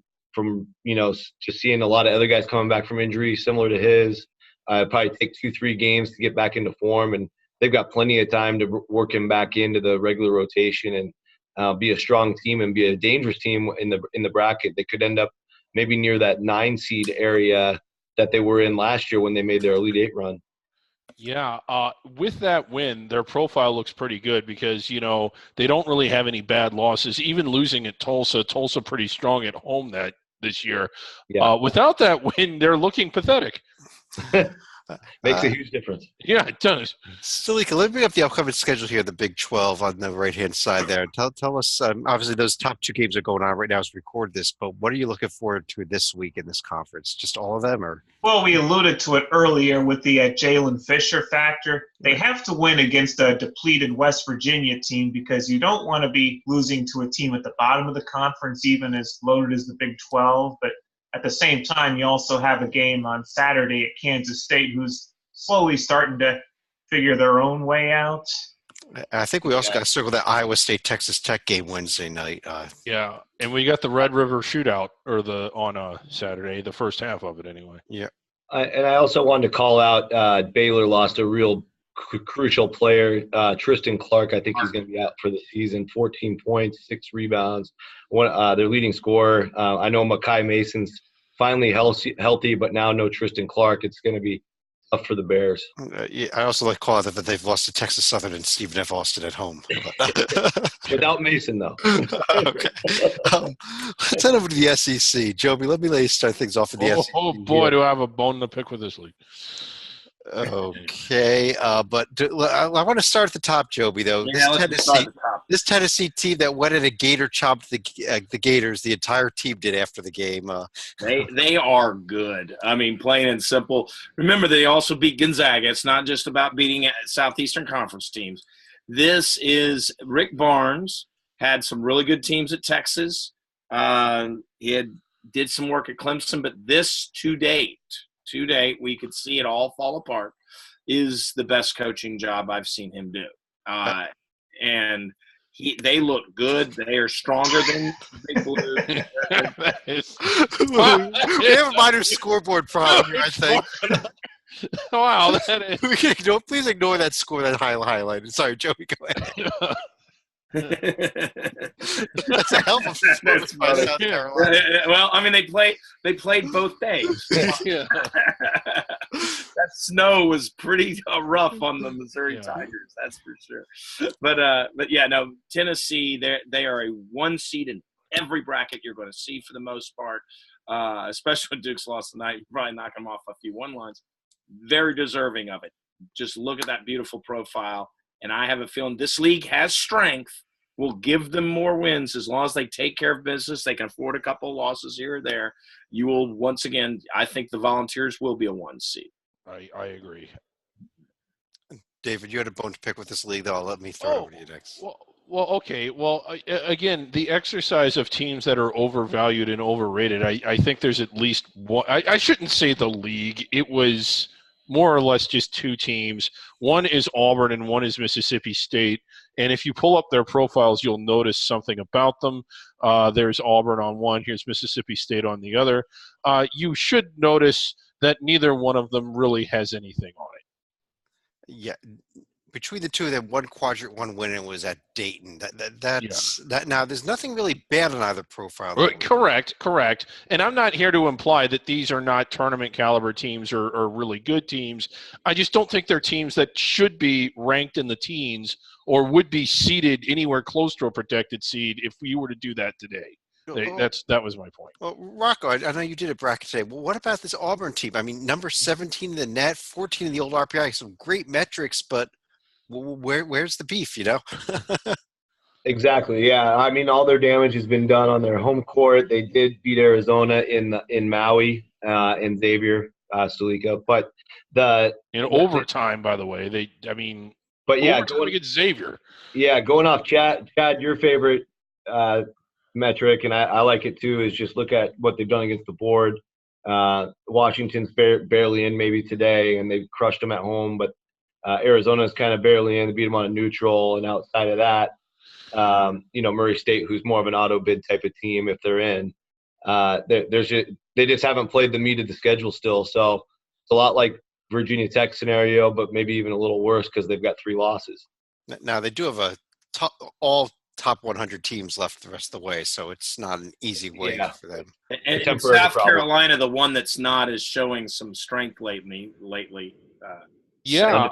just seeing a lot of other guys coming back from injury similar to his, probably take 2-3 games to get back into form, and they've got plenty of time to work him back into the regular rotation and be a strong team and be a dangerous team in the bracket. They could end up maybe near that 9 seed area that they were in last year when they made their Elite Eight run. Yeah, with that win, their profile looks pretty good because, they don't really have any bad losses. Even losing at Tulsa pretty strong at home this year. Yeah. Without that win, they're looking pathetic. Makes a huge difference. Yeah, it does. Stalika, let me bring up the upcoming schedule here, the Big 12 on the right-hand side there. Tell us, obviously those top 2 games are going on right now as we record this, but what are you looking forward to this week in this conference? Just all of them? Or? Well, we alluded to it earlier with the Jalen Fisher factor. They have to win against a depleted West Virginia team because you don't want to be losing to a team at the bottom of the conference, even as loaded as the Big 12, but at the same time, you also have a game on Saturday at Kansas State, who's slowly starting to figure their own way out. I think we also got to circle that Iowa State-Texas Tech game Wednesday night. Yeah, and we got the Red River Shootout on Saturday, the first half of it anyway. Yeah. And I also wanted to call out Baylor lost a real crucial player, Tristan Clark. I think he's going to be out for the season. 14 points, 6 rebounds. Their leading scorer. I know Makai Mason's finally healthy, but now no Tristan Clark. It's going to be tough for the Bears. I also like to call out that they've lost to Texas Southern and Stephen F. Austin at home. Without Mason, though. Okay. Let's head over to the SEC. Joby, let me start things off in the SEC. Oh, boy, do I have a bone to pick with this league. Okay, but I want to start at the top, Joby. Though this Tennessee team that went in a gator chopped the Gators. The entire team did after the game. They are good. I mean, plain and simple. Remember, they also beat Gonzaga. It's not just about beating Southeastern Conference teams. This is Rick Barnes had some really good teams at Texas. He did some work at Clemson, but this to date, we could see it all fall apart, is the best coaching job I've seen him do. And they look good. They are stronger than Big Blue. We have a minor scoreboard problem here, I think. Wow, that is. Please ignore that score, that highlight. Sorry, Joey, go ahead. That's a hell of a performance by South Carolina. Well, I mean, they played both days. Yeah. That snow was pretty rough on the Missouri Tigers, that's for sure. But yeah, no, Tennessee, they are a 1 seed in every bracket you're going to see for the most part, especially when Duke's lost tonight. You probably knock them off a few 1 lines. Very deserving of it. Just look at that beautiful profile. And I have a feeling this league has strength, will give them more wins as long as they take care of business. They can afford a couple of losses here or there. You will, once again, I think the Volunteers will be a 1 seed. I agree. David, you had a bone to pick with this league, though. Let me throw it over to you next. Well, okay. Well, again, the exercise of teams that are overvalued and overrated, I think there's at least one. I shouldn't say the league. It was more or less just 2 teams. One is Auburn and one is Mississippi State. And if you pull up their profiles, you'll notice something about them. There's Auburn on one. Here's Mississippi State on the other. You should notice that neither one of them really has anything on it. Yeah. Between the two of them, one quadrant, one winner was at Dayton. That. Now, there's nothing really bad on either profile. Correct. And I'm not here to imply that these are not tournament caliber teams or really good teams. I just don't think they're teams that should be ranked in the teens or would be seeded anywhere close to a protected seed if we were to do that today. That was my point. Well, Rocco, I know you did a bracket today. Well, what about this Auburn team? I mean, number 17 in the net, 14 in the old RPI, some great metrics, but where's the beef, Exactly. Yeah. I mean, all their damage has been done on their home court. They did beat Arizona in Maui and Xavier Stalika, but in overtime, by the way, But yeah, going against Xavier. Yeah, going off Chad, your favorite metric, and I like it too, is just look at what they've done against the board. Washington's barely in maybe today, and they've crushed them at home, but Arizona's kind of barely in. They beat them on a neutral, and outside of that, Murray State, who's more of an auto bid type of team, if they're in, they just haven't played the meat of the schedule still. So it's a lot like Virginia Tech scenario, but maybe even a little worse because they've got 3 losses. Now they do have all top 100 teams left the rest of the way, so it's not an easy way for them. And South Carolina, the one that's not, is showing some strength lately.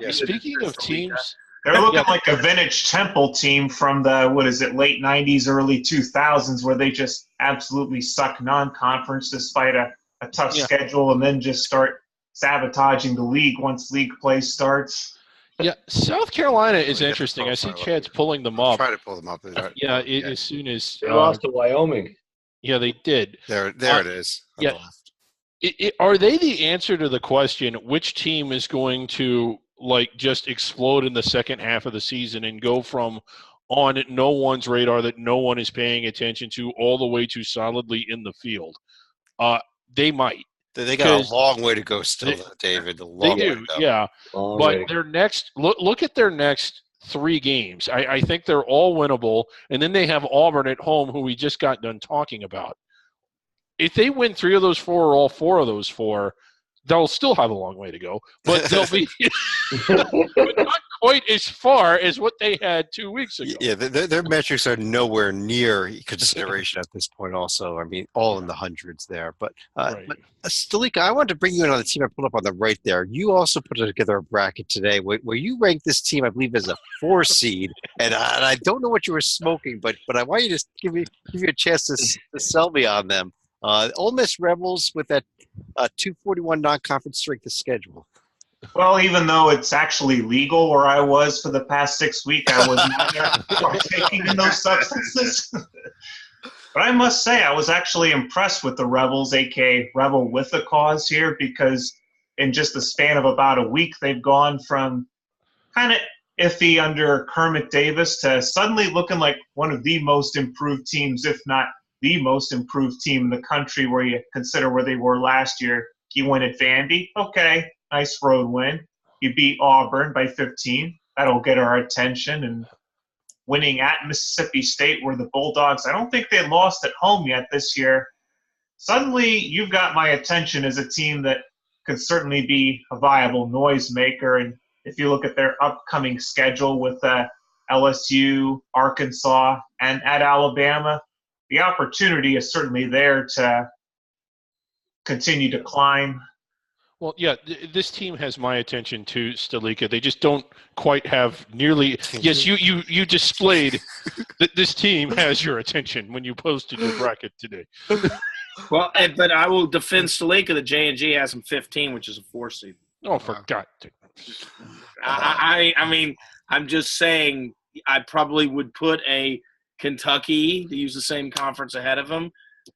Speaking of teams, they're looking like a vintage Temple team from the late '90s, early 2000s, where they just absolutely suck non-conference despite a tough schedule, and then just start sabotaging the league once league play starts. Yeah, South Carolina is interesting. I see Chad's pulling them up. Try to pull them up. As soon as they lost to Wyoming. Yeah, they did. There it is. Yeah. Are they the answer to the question, which team is going to just explode in the second half of the season and go from on no one's radar that no one is paying attention to all the way to solidly in the field? They might. They got a long way to go still, David. They do, yeah. But their next look at their next 3 games. I think they're all winnable, and then they have Auburn at home, who we just got done talking about. If they win 3 of those 4 or all 4 of those 4, they'll still have a long way to go, but they'll be not quite as far as what they had 2 weeks ago. Yeah, their metrics are nowhere near consideration at this point also. I mean, all in the hundreds there. But Stalika, I wanted to bring you in on the team I pulled up on the right there. You also put together a bracket today where you ranked this team, I believe, as a 4 seed. And I don't know what you were smoking, but I want you to give you a chance to sell me on them. Ole Miss Rebels with that 241 non-conference strength of schedule. Well, even though it's actually legal where I was for the past 6 weeks, I was not partaking in those substances. But I must say, I was actually impressed with the Rebels, a.k.a. Rebel with a cause here, because in just the span of about a week, they've gone from kind of iffy under Kermit Davis to suddenly looking like one of the most improved teams, if not the most improved team in the country, where you consider where they were last year. You win at Vandy. Okay, nice road win. You beat Auburn by 15. That'll get our attention. And winning at Mississippi State, where the Bulldogs, I don't think they lost at home yet this year. Suddenly, you've got my attention as a team that could certainly be a viable noisemaker. And if you look at their upcoming schedule with LSU, Arkansas, and at Alabama, the opportunity is certainly there to continue to climb. Well, yeah, this team has my attention too, Stalika. They just don't quite have nearly – yes, you displayed that this team has your attention when you posted your bracket today. Well, but I will defend Stalika. The J&G has them 15, which is a 4 seed. Oh, for God's sake. I mean, I'm just saying I probably would put a Kentucky to use the same conference ahead of them.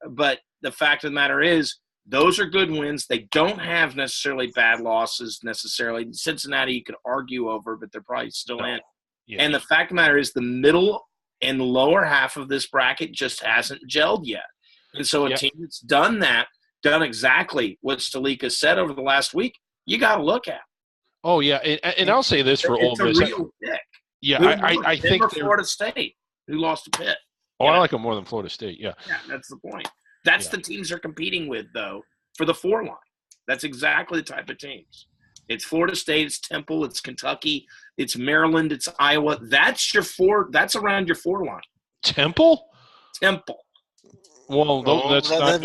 But the fact of the matter is, those are good wins. They don't have necessarily bad losses necessarily. Cincinnati you could argue over, but they're probably still in. Yeah. And the fact of the matter is the middle and lower half of this bracket just hasn't gelled yet. And so a team that's done exactly what Stalika said over the last week, you got to look at. Oh, yeah. And I'll say this for Ole Miss. It's a real pick. Yeah, I think Florida State, who lost to Pitt. Oh, I like them more than Florida State, yeah. Yeah, that's the point. That's the teams they're competing with, though, for the 4 line. That's exactly the type of teams. It's Florida State, it's Temple, it's Kentucky, it's Maryland, it's Iowa. That's your 4. That's around your 4 line. Temple. Well, that's not.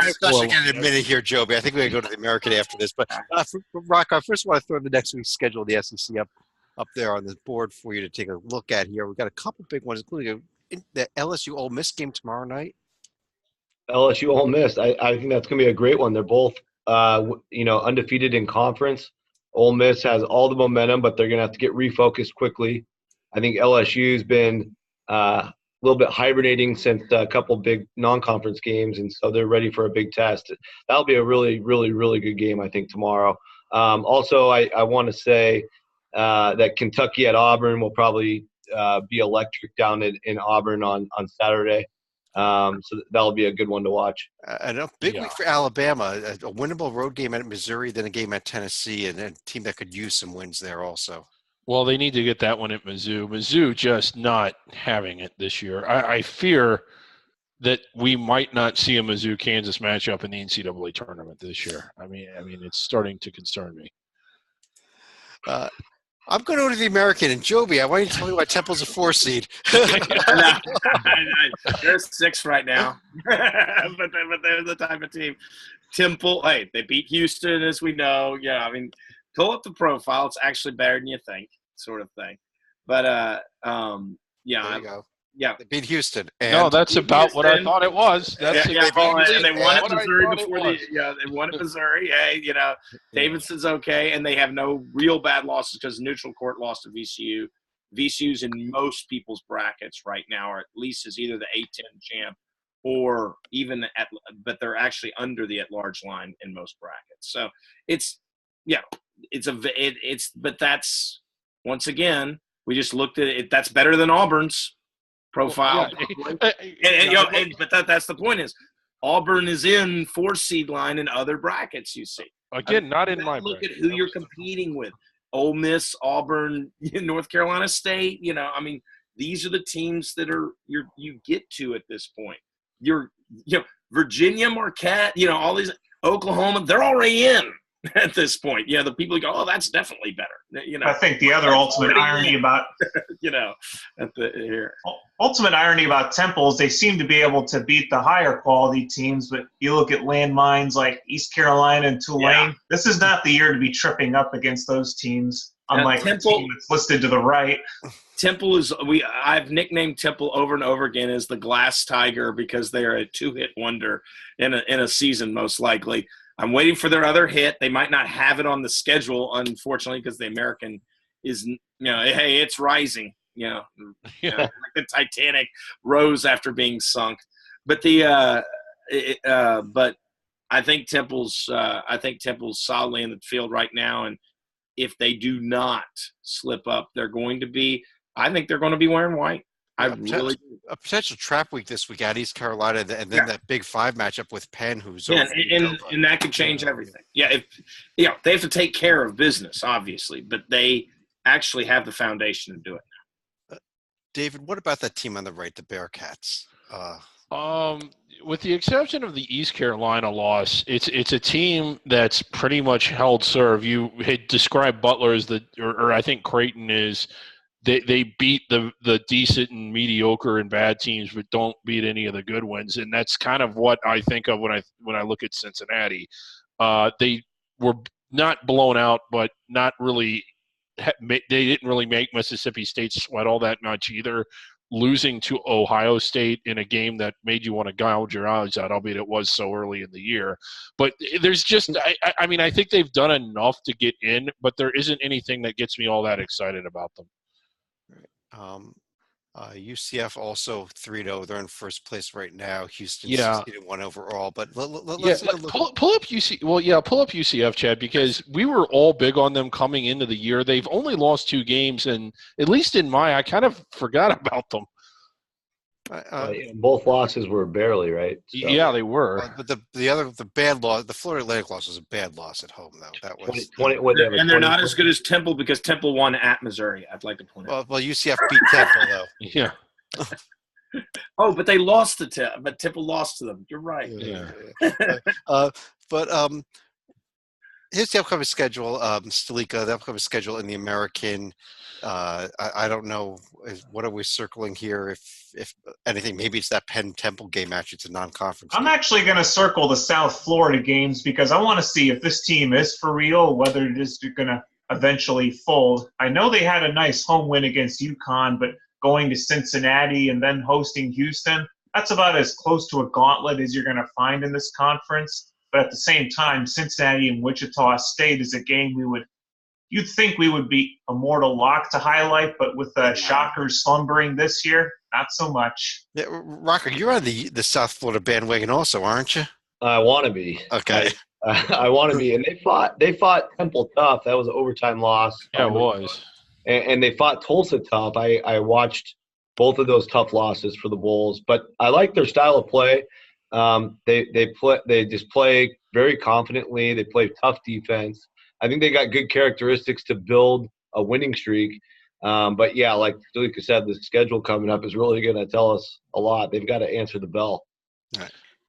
Discussion in a minute here, Joby. I think we're going to go to the American after this. But Rocco, I first want to throw the next week's schedule of the SEC up there on the board for you to take a look at here. We've got a couple big ones, including the LSU Ole Miss game tomorrow night. LSU Ole Miss. I think that's going to be a great one. They're both, undefeated in conference. Ole Miss has all the momentum, but they're going to have to get refocused quickly. I think LSU's been a little bit hibernating since a couple big non-conference games, and so they're ready for a big test. That'll be a really, really, really good game, I think, tomorrow. Also, I want to say that Kentucky at Auburn will probably be electric down in Auburn on Saturday. So that'll be a good one to watch. And a big week for Alabama, a winnable road game at Missouri, then a game at Tennessee, and a team that could use some wins there also. Well, they need to get that one at Mizzou. Mizzou just not having it this year. I fear that we might not see a Mizzou-Kansas matchup in the NCAA tournament this year. I mean, it's starting to concern me. I'm going to go to the American. And Joby, I want you to tell me why Temple's a 4 seed. They're 6 right now. but they're the type of team. Temple, hey, they beat Houston, as we know. Yeah, I mean, pull up the profile. It's actually better than you think, sort of thing. But, yeah. There you go. Yeah. They beat Houston. No, that's about what I thought it was. That's and they won at Missouri they won at Missouri. Hey, Davidson's okay, and they have no real bad losses because neutral court lost to VCU. VCU's in most people's brackets right now, or at least is either the A-10 champ or even but they're actually under the at-large line in most brackets. So but that's, once again, we just looked at it. That's better than Auburn's profile. But that's the point is Auburn is in 4 seed line in other brackets, you see. Again, not in my look bracket. At who you're competing with. Ole Miss, Auburn, North Carolina State, I mean, these are the teams that you get to at this point. Virginia, Marquette, all these, Oklahoma, they're already in at this point. The people go, oh, that's definitely better. I think the other ultimate irony about ultimate irony about Temple is they seem to be able to beat the higher quality teams, but you look at landmines like East Carolina and Tulane. Yeah. This is not the year to be tripping up against those teams. Unlike the team that's listed to the right. Temple I've nicknamed Temple over and over again as the Glass Tiger because they are a 2-hit wonder in a season, most likely. I'm waiting for their other hit. They might not have it on the schedule, unfortunately, because the American is, hey, it's rising. Like the Titanic rose after being sunk. But but I think Temple's solidly in the field right now, and if they do not slip up, I think they're going to be wearing white. A potential trap week this week at East Carolina, and then that Big 5 matchup with Penn, who's and that could change everything. If they have to take care of business, obviously, but they actually have the foundation to do it now. David, what about that team on the right, the Bearcats? With the exception of the East Carolina loss, it's a team that's pretty much held serve. You had described Butler as or I think Creighton is. They beat the decent and mediocre and bad teams, but don't beat any of the good ones, and that's kind of what I think of when I look at Cincinnati. They were not blown out, but not really. They didn't really make Mississippi State sweat all that much either. Losing to Ohio State in a game that made you want to gouge your eyes out, albeit it was so early in the year. But there's just, I mean, I think they've done enough to get in, but there isn't anything that gets me all that excited about them. UCF also 3-0. They're in first place right now. Houston 1 overall. But let's pull up UCF. Well, pull up UCF, Chad, because we were all big on them coming into the year. They've only lost 2 games, and at least in I kind of forgot about them. Both losses were barely, right? So. Yeah, they were. But the bad loss, the Florida Atlantic loss was a bad loss at home, though. That was 20, and they're not as good as Temple because Temple won at Missouri. I'd like to point out. Well, UCF beat Temple, though. Yeah. But they lost to Temple. But Temple lost to them. You're right. Yeah. Here's the upcoming schedule, Stalika, the upcoming schedule in the American. I don't know. What are we circling here? If anything, maybe it's that Penn Temple game. Actually, it's a non-conference. I'm actually going to circle the South Florida games because I want to see if this team is for real, whether it is going to eventually fold. I know they had a nice home win against UConn, but going to Cincinnati and then hosting Houston, that's about as close to a gauntlet as you're going to find in this conference. But at the same time, Cincinnati and Wichita State is a game you'd think we would be a mortal lock to highlight, but with the Shockers slumbering this year, not so much. Yeah, Rocker, you're on the South Florida bandwagon also, aren't you? I want to be. Okay. I want to be. And they fought Temple tough. That was an overtime loss. Yeah, it was. And they fought Tulsa tough. I watched both of those tough losses for the Bulls, but I like their style of play. They just play very confidently. They play tough defense. I think they got good characteristics to build a winning streak. But yeah, like Luca said, the schedule coming up is really going to tell us a lot. They've got to answer the bell.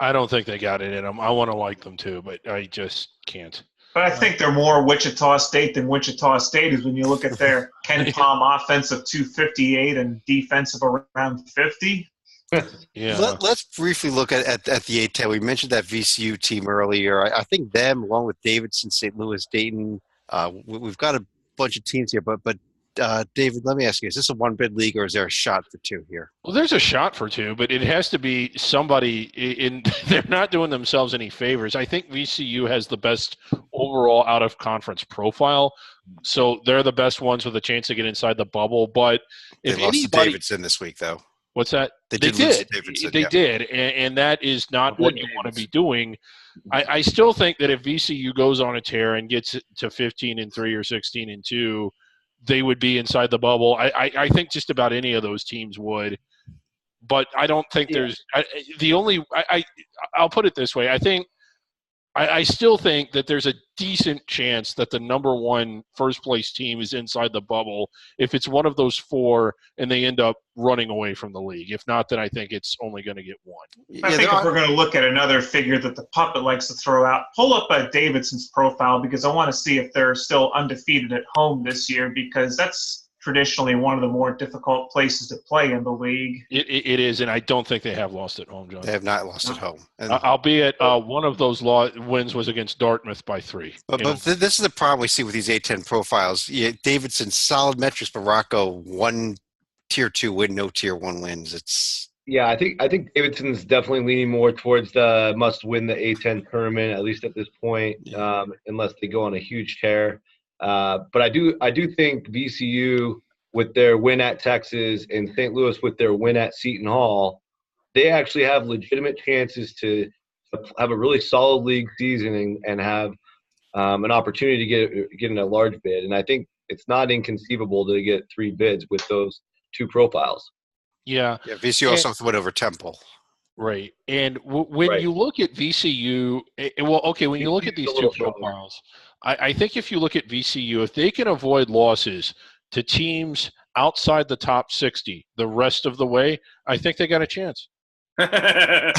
I don't think they got it in them. I want to like them too, but I just can't. But I think they're more Wichita State than Wichita State is when you look at their KenPom offense of 258 and defensive around 50. Yeah. Let's briefly look at the A-10. We mentioned that VCU team earlier. I think them, along with Davidson, St. Louis, Dayton, we've got a bunch of teams here. But David, let me ask you, is this a one-bid league or is there a shot for two here? Well, there's a shot for two, but it has to be somebody they're not doing themselves any favors. I think VCU has the best overall out-of-conference profile, so they're the best ones with a chance to get inside the bubble. But if they lost to Davidson this week, though. What's that? They did. They did, and that is not what you want to be doing. I still think that if VCU goes on a tear and gets to 15-3 or 16-2, they would be inside the bubble. I think just about any of those teams would, but I don't think there's I'll put it this way. I still think that there's a decent chance that the number one first place team is inside the bubble if it's one of those four and they end up running away from the league. If not, then I think it's only going to get one. I think if we're going to look at another figure that the puppet likes to throw out, pull up Davidson's profile because I want to see if they're still undefeated at home this year because that's traditionally one of the more difficult places to play in the league. It is, and I don't think they have lost at home, John. They have not lost at home. Albeit one of those wins was against Dartmouth by 3. But this is the problem we see with these A-10 profiles. Davidson, solid metrics, but Rocco, 1 Tier 2 win, no Tier 1 wins. Yeah, I think Davidson's definitely leaning more towards the must-win the A-10 tournament, at least at this point, unless they go on a huge tear. But I do think VCU with their win at Texas and St. Louis with their win at Seton Hall, they actually have legitimate chances to have a really solid league season and have an opportunity to get in a large bid. And I think it's not inconceivable to get 3 bids with those 2 profiles. Yeah. VCU also have to win over Temple. Right. And when you look at VCU, when you look at these 2 profiles, I think if you look at VCU, if they can avoid losses to teams outside the top 60 the rest of the way, I think they got a chance. I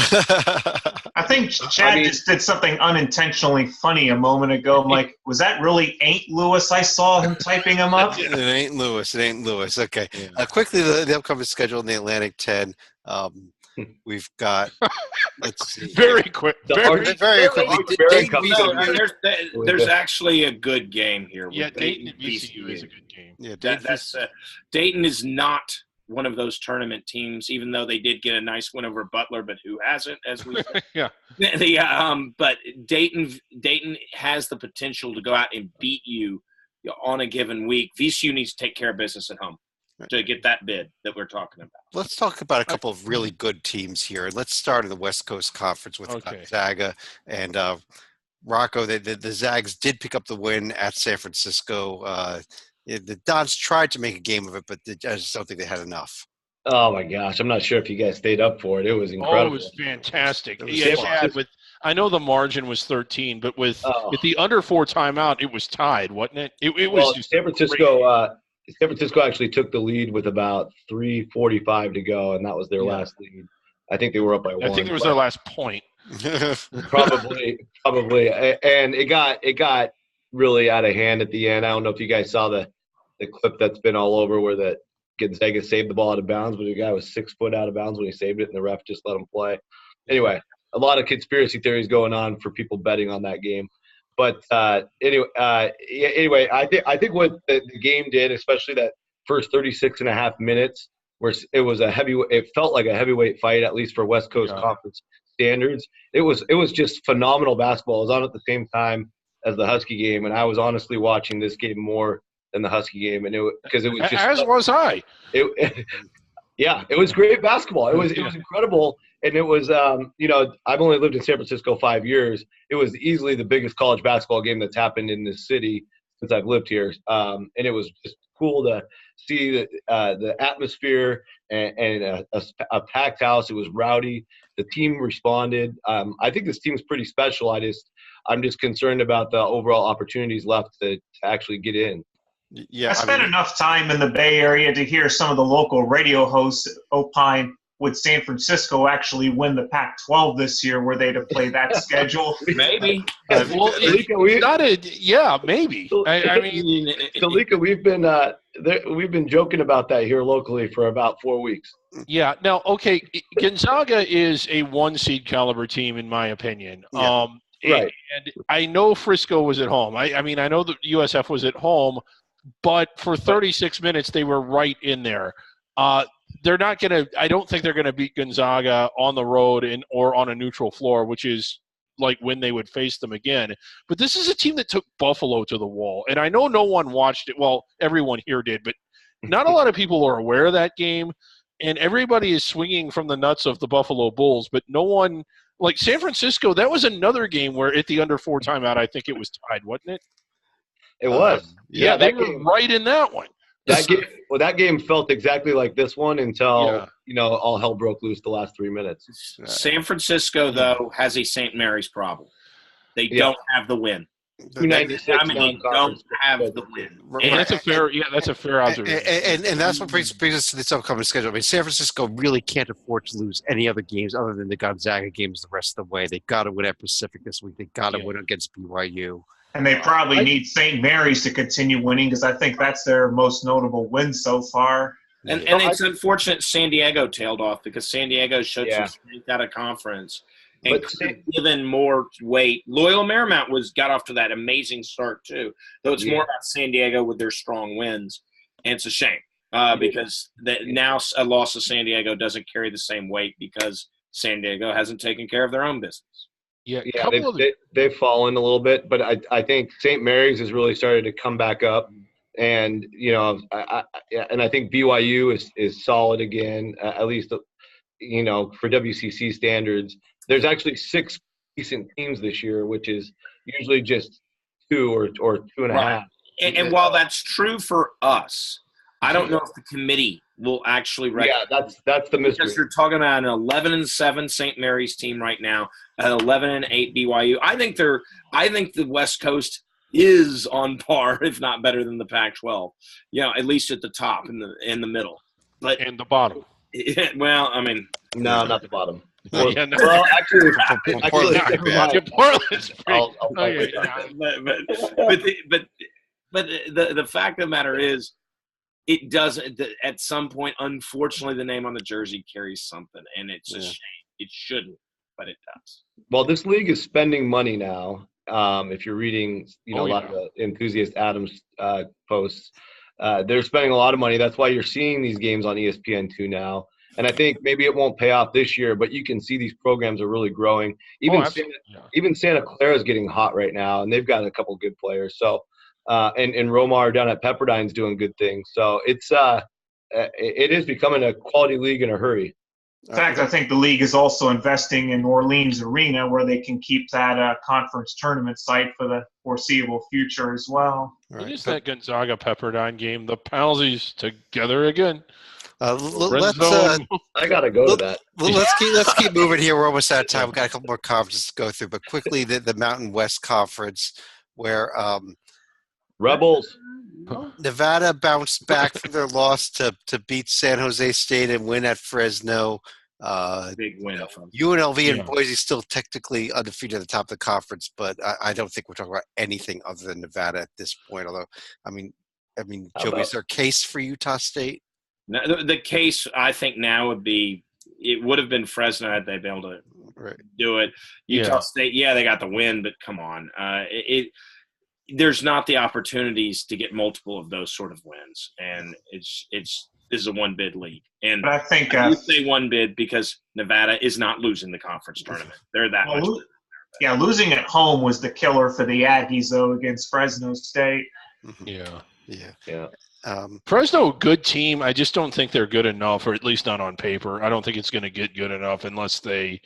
think Chad just did something unintentionally funny a moment ago. I'm like, was that really Ain't Lewis? I saw him typing him up. It ain't Lewis. Okay. Quickly, the upcoming schedule in the Atlantic 10. We've got, let's see. Very quick. Very quickly. There's actually a good game here. Yeah, Dayton and VCU is a good game. Yeah, Dayton is not one of those tournament teams, even though they did get a nice win over Butler, but who hasn't, as we said. But Dayton has the potential to go out and beat you on a given week. VCU needs to take care of business at home to get that bid that we're talking about. Let's talk about a couple of really good teams here. Let's start in the West Coast Conference with Gonzaga and Rocco. The Zags did pick up the win at San Francisco. The Dons tried to make a game of it, but I just don't think they had enough. Oh, my gosh. I'm not sure if you guys stayed up for it. It was incredible. Oh, it was fantastic. I know the margin was 13, but with the under 4 timeout, it was tied, wasn't it? It was just San Francisco. San Francisco actually took the lead with about 3:45 to go, and that was their last lead. I think they were up by 1. I think it was their last point. Probably, and it got really out of hand at the end. I don't know if you guys saw the clip that's been all over where the Gonzaga saved the ball out of bounds, but the guy was 6 foot out of bounds when he saved it, and the ref just let him play. Anyway, a lot of conspiracy theories going on for people betting on that game. But anyway, I think what the game did, especially that first 36 and a half minutes, where it felt like a heavyweight fight, at least for West Coast Conference standards. It was just phenomenal basketball. It was on at the same time as the Husky game, and I was honestly watching this game more than the Husky game, and because it was just was I. It was great basketball. It was incredible. And it was, I've only lived in San Francisco 5 years. It was easily the biggest college basketball game that's happened in this city since I've lived here. And it was just cool to see the atmosphere and a packed house. It was rowdy. The team responded. I think this team's pretty special. I'm just concerned about the overall opportunities left to actually get in. I spent enough time in the Bay Area to hear some of the local radio hosts opine would San Francisco actually win the Pac-12 this year were they to play that schedule? Maybe. Well, maybe. I mean, Talika, we've been joking about that here locally for about 4 weeks. Yeah. Now, okay, Gonzaga is a 1-seed caliber team, in my opinion. Yeah. Right. And I know Frisco was at home. I mean, I know that USF was at home, but for 36 minutes, they were right in there. They're not going to – I don't think they're going to beat Gonzaga on the road or on a neutral floor, which is like when they would face them again. But this is a team that took Buffalo to the wall. And I know no one watched it. Well, everyone here did, but not a lot of people are aware of that game. And everybody is swinging from the nuts of the Buffalo Bulls, but no one – like San Francisco, that was another game where at the under 4 timeout, I think it was tied, wasn't it? It was. Yeah, they were right in that one. That game felt exactly like this one until all hell broke loose the last 3 minutes. San Francisco, though, has a St. Mary's problem. They don't have the win. They don't have the win. And that's a fair observation. And that's what brings us to this upcoming schedule. I mean, San Francisco really can't afford to lose any other games other than the Gonzaga games the rest of the way. They got to win at Pacific this week. They got to win against BYU. And they probably need St. Mary's to continue winning because I think that's their most notable win so far. And it's unfortunate San Diego tailed off because San Diego showed some strength out of conference. And given more weight. Loyola Marymount got off to that amazing start too. Though it's more about San Diego with their strong wins. And it's a shame because now a loss to San Diego doesn't carry the same weight because San Diego hasn't taken care of their own business. Yeah, they've fallen a little bit, but I think St. Mary's has really started to come back up. And, I think BYU is solid again, at least, for WCC standards. There's actually 6 decent teams this year, which is usually just 2 or 2.5. And while that's true for us, I don't know if the committee will actually recognize. Yeah, that's the mystery. Because you're talking about an 11-7 St. Mary's team right now, an 11-8 BYU. I think the West Coast is on par, if not better than the Pac-12. At least at the top in the middle, but and the bottom. Well, I mean, no, not the bottom. Well, actually, Portland's but the fact of the matter is, it doesn't. At some point, unfortunately, the name on the jersey carries something, and it's a shame. It shouldn't, but it does. Well, this league is spending money now. If you're reading, a lot of the enthusiast Adams posts, they're spending a lot of money. That's why you're seeing these games on ESPN2 now. And I think maybe it won't pay off this year, but you can see these programs are really growing. Even Santa Clara is getting hot right now, and they've got a couple good players. So, and Romar down at Pepperdine's doing good things. So it is becoming a quality league in a hurry. In fact, I think the league is also investing in Orleans Arena where they can keep that conference tournament site for the foreseeable future as well. What is that Gonzaga Pepperdine game? The Palsies together again. I gotta go to that. Let's keep moving here. We're almost out of time. We've got a couple more conferences to go through, but quickly the Mountain West Conference, where Rebels Nevada bounced back from their loss to beat San Jose State and win at Fresno. Big win. UNLV and Boise still technically undefeated at the top of the conference, but I don't think we're talking about anything other than Nevada at this point. Although, I mean, Joey, is there a case for Utah State? No, the case I think now would be it would have been Fresno had they been able to do it. Utah State, they got the win, but come on, there's not the opportunities to get multiple of those sort of wins, and this is a one bid league. And but I think you say one bid because Nevada is not losing the conference tournament. They're that much. Yeah, losing at home was the killer for the Aggies though against Fresno State. Yeah. Fresno, good team. I just don't think they're good enough, or at least not on paper. I don't think it's going to get good enough unless they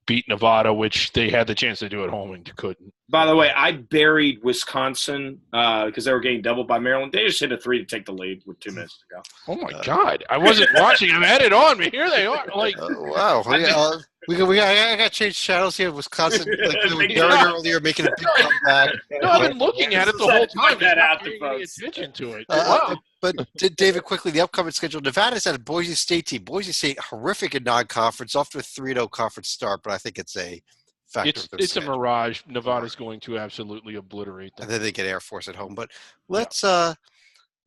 beat Nevada, which they had the chance to do at home and couldn't. By the way, I buried Wisconsin because they were getting doubled by Maryland. They just hit a 3 to take the lead with 2 minutes to go. Oh, my God. I wasn't watching. I had it on, but here they are. Wow. I got to change channels here. Wisconsin, earlier, making a big comeback. No, I've been looking at it the whole time. That out to paying folks. attention to it. Wow. But David, quickly, the upcoming schedule. Nevada's at a Boise State team. Boise State, horrific in non-conference, off to a 3-0 conference start, but I think it's a factor. It's a mirage. Nevada's going to absolutely obliterate them. And then they get Air Force at home. But let's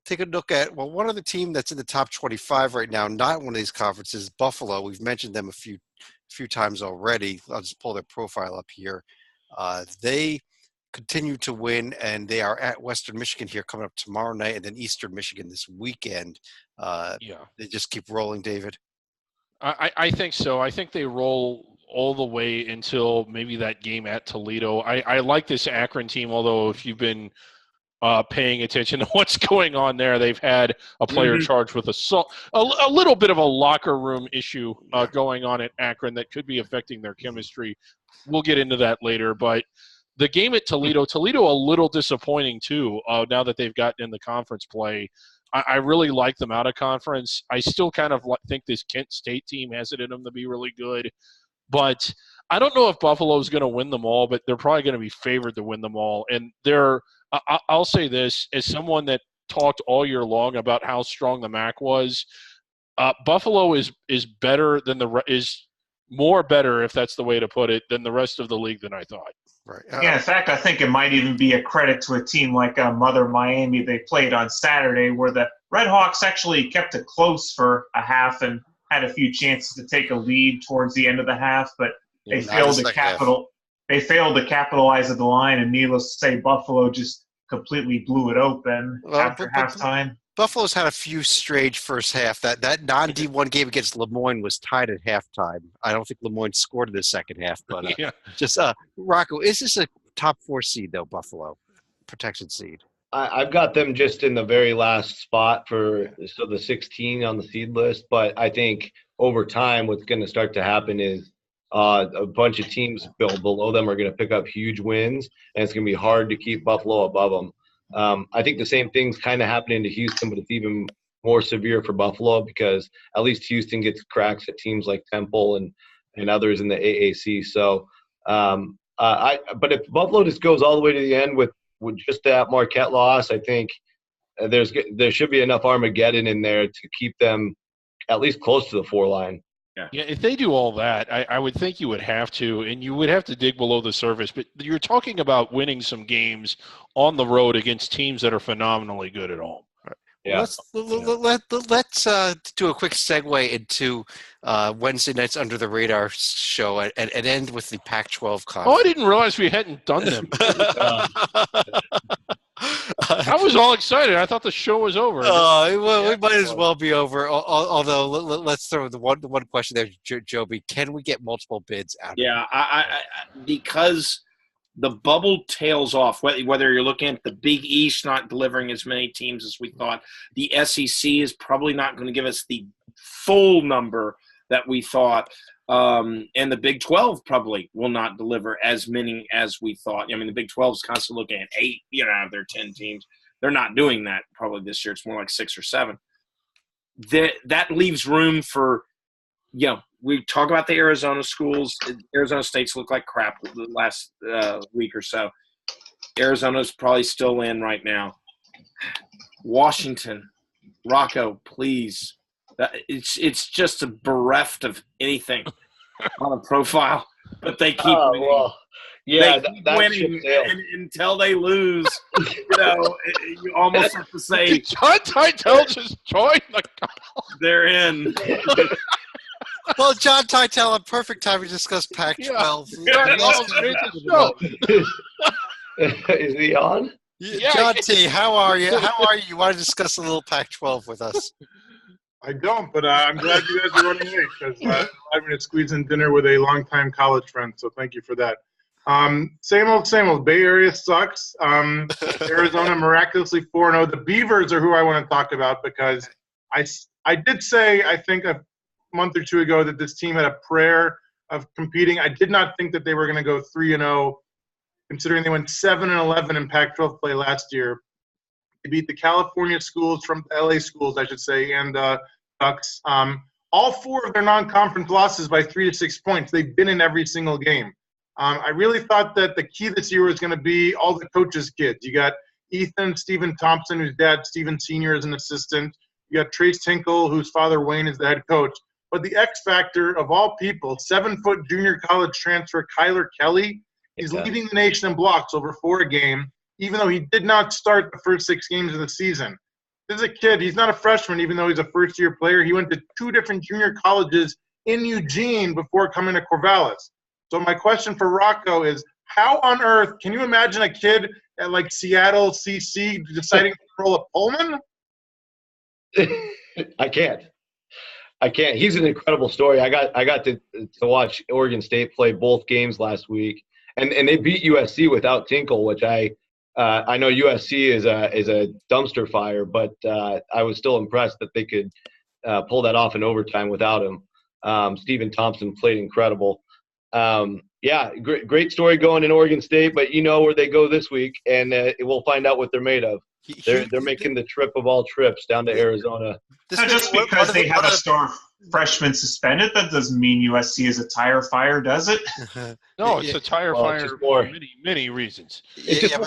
take a look at, one other team that's in the top 25 right now, not one of these conferences, Buffalo. We've mentioned them a few times already. I'll just pull their profile up here. They continue to win, and they are at Western Michigan here coming up tomorrow night, and then Eastern Michigan this weekend. They just keep rolling, David. I think so. I think they roll all the way until maybe that game at Toledo. I like this Akron team, although if you've been paying attention to what's going on there, they've had a player charged with assault, a little bit of a locker room issue going on at Akron that could be affecting their chemistry. We'll get into that later, but the game at Toledo a little disappointing too, now that they've gotten in the conference play. I really like them out of conference. I still kind of think this Kent State team has it in them to be really good. But I don't know if Buffalo's going to win them all, but they're probably going to be favored to win them all. And I'll say this, as someone that talked all year long about how strong the MAC was, Buffalo is better than is more better, if that's the way to put it, than the rest of the league than I thought. Right. In fact, I think it might even be a credit to a team like Mother Miami. They played on Saturday, where the Red Hawks actually kept it close for a half and had a few chances to take a lead towards the end of the half, but they failed to capitalize at the line, and needless to say, Buffalo just completely blew it open after halftime. Buffalo's had a few strange first half. That non-D1 game against Lemoyne was tied at halftime. I don't think Lemoyne scored in the second half, but Rocco, is this a top 4 seed though? Buffalo, protection seed. I've got them just in the very last spot for the 16 on the seed list, but I think over time what's going to start to happen is a bunch of teams below them are going to pick up huge wins, and it's going to be hard to keep Buffalo above them. I think the same thing's kind of happening to Houston, but it's even more severe for Buffalo because at least Houston gets cracks at teams like Temple and others in the AAC. So, but if Buffalo just goes all the way to the end with just that Marquette loss, I think there should be enough Armageddon in there to keep them at least close to the 4 line. Yeah, if they do all that, I would think you would have to, and you would have to dig below the surface. But you're talking about winning some games on the road against teams that are phenomenally good at home. Yeah. Let's do a quick segue into Wednesday night's Under the Radar show and end with the Pac-12 conference. Oh, I didn't realize we hadn't done them. I was all excited. I thought the show was over. We might as well be over. Although, let's throw the one question there, Joby. Can we get multiple bids out of it? Yeah, because the bubble tails off, whether you're looking at the Big East not delivering as many teams as we thought, the SEC is probably not going to give us the full number that we thought, and the Big 12 probably will not deliver as many as we thought. I mean, the Big 12 is constantly looking at 8, out of their 10 teams. They're not doing that probably this year. It's more like 6 or 7. That leaves room for, we talk about the Arizona schools. Arizona State's look like crap the last week or so. Arizona's probably still in right now. Washington, Rocco, please. It's just a bereft of anything on a profile, but they keep winning. Well, yeah, they keep winning until they lose. You almost have to say, John Teitel just joined the call. They're in. Well, John Teitel, on perfect time to discuss Pac-12. Is he on? Yeah. John T., how are you? You want to discuss a little Pac-12 with us? I don't, but I'm glad you guys are running late because I'm going to squeeze in dinner with a longtime college friend, so thank you for that. Same old. Bay Area sucks. Arizona miraculously 4-0. The Beavers are who I want to talk about because I did say, I think a month or two ago, that this team had a prayer of competing. I did not think that they were going to go 3-0, considering they went 7-11 in Pac-12 play last year. They beat the California schools, from the LA schools, I should say, and Ducks. All 4 of their non-conference losses by 3 to 6 points. They've been in every single game. I really thought that the key this year was going to be all the coaches' kids. You got Ethan, Stephen Thompson, whose dad, Stephen Sr., is an assistant. You got Trace Tinkle, whose father, Wayne, is the head coach. But the X factor of all people, 7-foot junior college transfer Kyler Kelly, he's leading the nation in blocks over 4 a game, even though he did not start the first 6 games of the season. This is a kid. He's not a freshman, even though he's a first-year player. He went to 2 different junior colleges in Eugene before coming to Corvallis. So my question for Rocco is, how on earth can you imagine a kid at like Seattle CC deciding to roll a Pullman? I can't. He's an incredible story. I got to watch Oregon State play both games last week, and they beat USC without Tinkle, which I know USC is a dumpster fire, but I was still impressed that they could pull that off in overtime without him. Stephen Thompson played incredible. Great story going in Oregon State, but you know where they go this week, and we'll find out what they're made of. They're making the trip of all trips down to Arizona. Not just because they have a star freshman suspended, that doesn't mean USC is a tire fire, does it? No, it's a tire fire for many reasons. It's just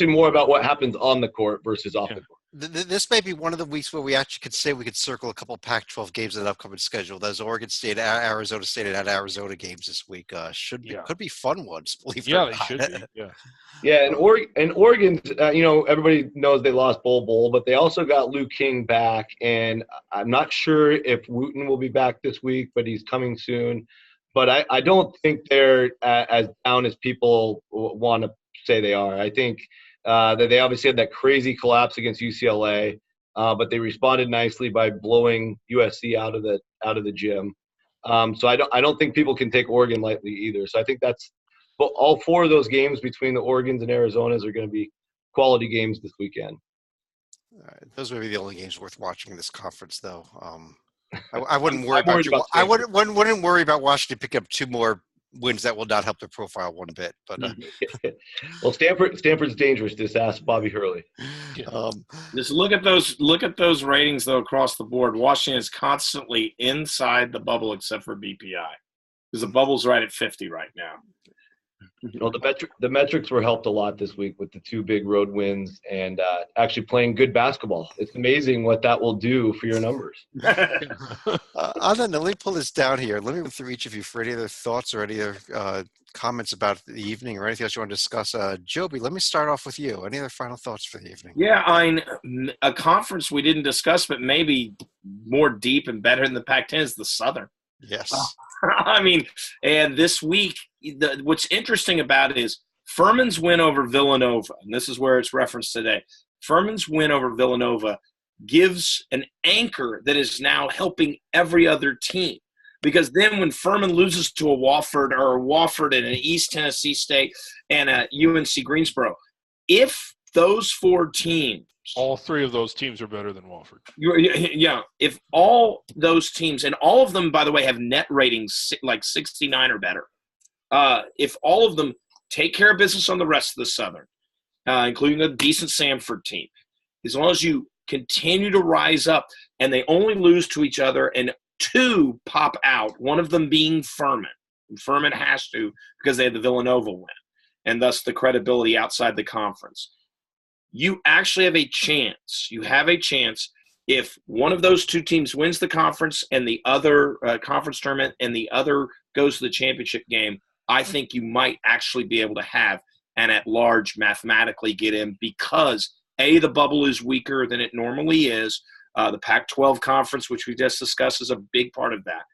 more about what happens on the court versus off the court. This may be one of the weeks where we actually could say we could circle a couple of Pac-12 games in the upcoming schedule. There's Oregon State, Arizona State, and Arizona games this week. Could be fun ones. Believe it or not. They should be. Yeah, and Oregon's, everybody knows they lost Bowl, but they also got Luke King back, and I'm not sure if Wooten will be back this week, but he's coming soon. But I don't think they're as down as people want to say they are. I think that they obviously had that crazy collapse against UCLA, but they responded nicely by blowing USC out of the gym. So I don't think people can take Oregon lightly either. So I think but all 4 of those games between the Oregons and Arizonas are going to be quality games this weekend. Those may be the only games worth watching in this conference, though. I wouldn't worry wouldn't worry about Washington picking up 2 more wins that will not help their profile one bit. But well, Stanford's dangerous. Just ask Bobby Hurley. Just look at those ratings though across the board. Washington is constantly inside the bubble except for BPI, because the bubble's right at 50 right now. The metrics were helped a lot this week with the 2 big road wins and actually playing good basketball. It's amazing what that will do for your numbers. Let me pull this down here. Let me go through each of you for any other thoughts or any other comments about the evening or anything else you want to discuss. Joby, let me start off with you. Any other final thoughts for the evening? Yeah, a conference we didn't discuss, but maybe more deep and better than the Pac-10 is the Southern. Yes. And this week, what's interesting about it is Furman's win over Villanova, and this is where it's referenced today. Furman's win over Villanova gives an anchor that is now helping every other team. Because then when Furman loses to a Wofford and an East Tennessee State and a UNC Greensboro, if those 4 teams – all 3 of those teams are better than Wofford. Yeah. If all those teams, and all of them, by the way, have net ratings like 69 or better. If all of them take care of business on the rest of the Southern, including a decent Samford team, as long as you continue to rise up and they only lose to each other and 2 pop out, one of them being Furman. And Furman has to because they had the Villanova win, and thus the credibility outside the conference. You actually have a chance. You have a chance if one of those 2 teams wins the conference and the other conference tournament and the other goes to the championship game. I think you might actually be able to have an at-large mathematically get in because, A, the bubble is weaker than it normally is. The Pac-12 conference, which we just discussed, is a big part of that.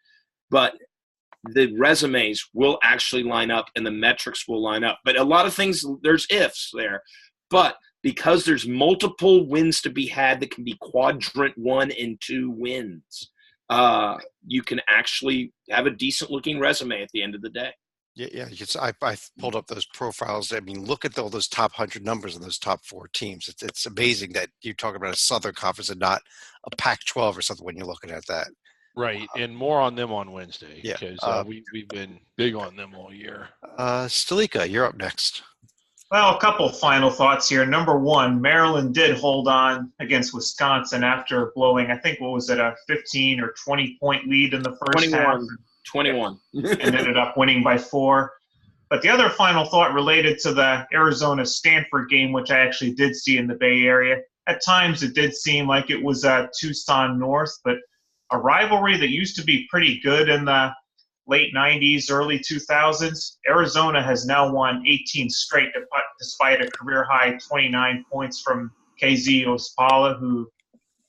But the resumes will actually line up and the metrics will line up. But a lot of things, there's ifs there. But because there's multiple wins to be had that can be quadrant 1 and 2 wins, you can actually have a decent-looking resume at the end of the day. Yeah. I pulled up those profiles. Look at all those top 100 numbers in those top 4 teams. It's amazing that you're talking about a Southern Conference and not a Pac-12 or something when you're looking at that. Right, and more on them on Wednesday because we've been big on them all year. Stalika, you're up next. Well, a couple final thoughts here. Number 1, Maryland did hold on against Wisconsin after blowing, I think, a 15 or 20-point lead in the first half. 21. And ended up winning by 4. But the other final thought related to the Arizona-Stanford game, which I actually did see in the Bay Area. At times it did seem like it was Tucson North, but a rivalry that used to be pretty good in the late 90s, early 2000s. Arizona has now won 18 straight despite a career-high 29 points from KZ Ospala, who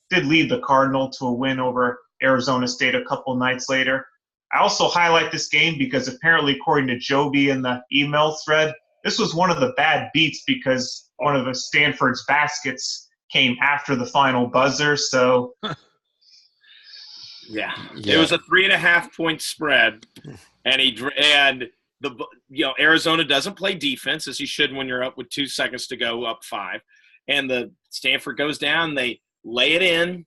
did lead the Cardinal to a win over Arizona State a couple nights later. I also highlight this game because apparently, according to Joby in the email thread, this was one of the bad beats because one of the Stanford's baskets came after the final buzzer. So, yeah. It was a 3.5-point spread, and Arizona doesn't play defense as you should when you're up with 2 seconds to go, up 5, and the Stanford goes down. They lay it in.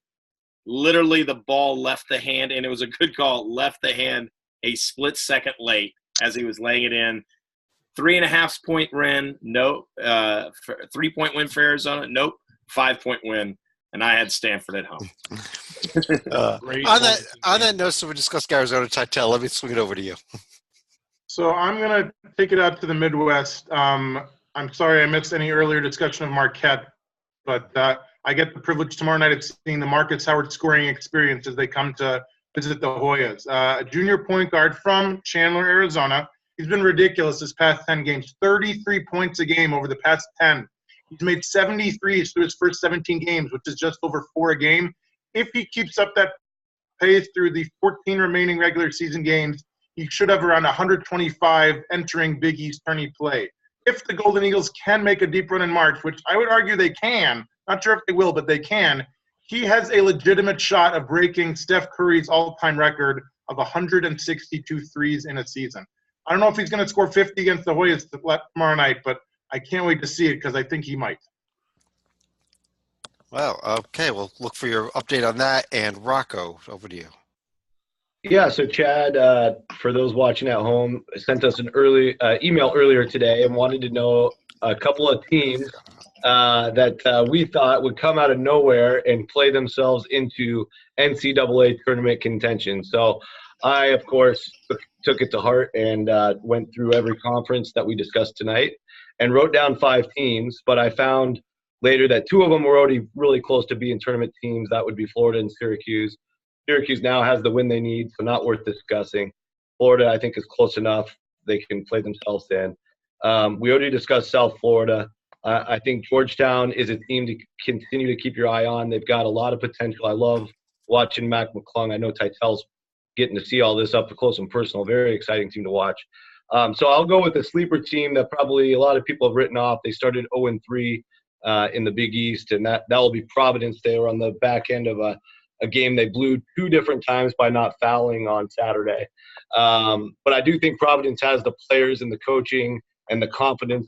Literally, the ball left the hand, and it was a good call. Left the hand a split second late as he was laying it in. 3.5-point win. No. 3-point win for Arizona. Nope. 5-point win. And I had Stanford at home. On that note, so we discussed Arizona. Titel, let me swing it over to you. So I'm going to take it out to the Midwest. I'm sorry I missed any earlier discussion of Marquette, but I get the privilege tomorrow night of seeing the Marcus Howard scoring experience as they come to visit the Hoyas. A junior point guard from Chandler, Arizona. He's been ridiculous this past 10 games, 33 points a game over the past 10. He's made 73 through his first 17 games, which is just over 4 a game. If he keeps up that pace through the 14 remaining regular season games, he should have around 125 entering Big East tourney play. If the Golden Eagles can make a deep run in March, which I would argue they can, not sure if they will, but they can, he has a legitimate shot of breaking Steph Curry's all-time record of 162 threes in a season. I don't know if he's going to score 50 against the Hoyas tomorrow night, but I can't wait to see it because I think he might. Well, okay. We'll look for your update on that. And Rocco, over to you. Yeah, so Chad, for those watching at home, sent us an early email earlier today and wanted to know a couple of teams that we thought would come out of nowhere and play themselves into NCAA tournament contention. So I, of course, took it to heart and went through every conference that we discussed tonight and wrote down 5 teams, but I found later that 2 of them were already really close to being tournament teams. That would be Florida and Syracuse. Syracuse now has the win they need, so not worth discussing. Florida, I think, is close enough. They can play themselves in. We already discussed South Florida. I think Georgetown is a team to continue to keep your eye on. They've got a lot of potential. I love watching Mac McClung. I know Titel's getting to see all this up close and personal. Very exciting team to watch. So I'll go with a sleeper team that probably a lot of people have written off. They started 0-3 in the Big East, and that will be Providence. They were on the back end of a game they blew 2 different times by not fouling on Saturday. But I do think Providence has the players and the coaching and the confidence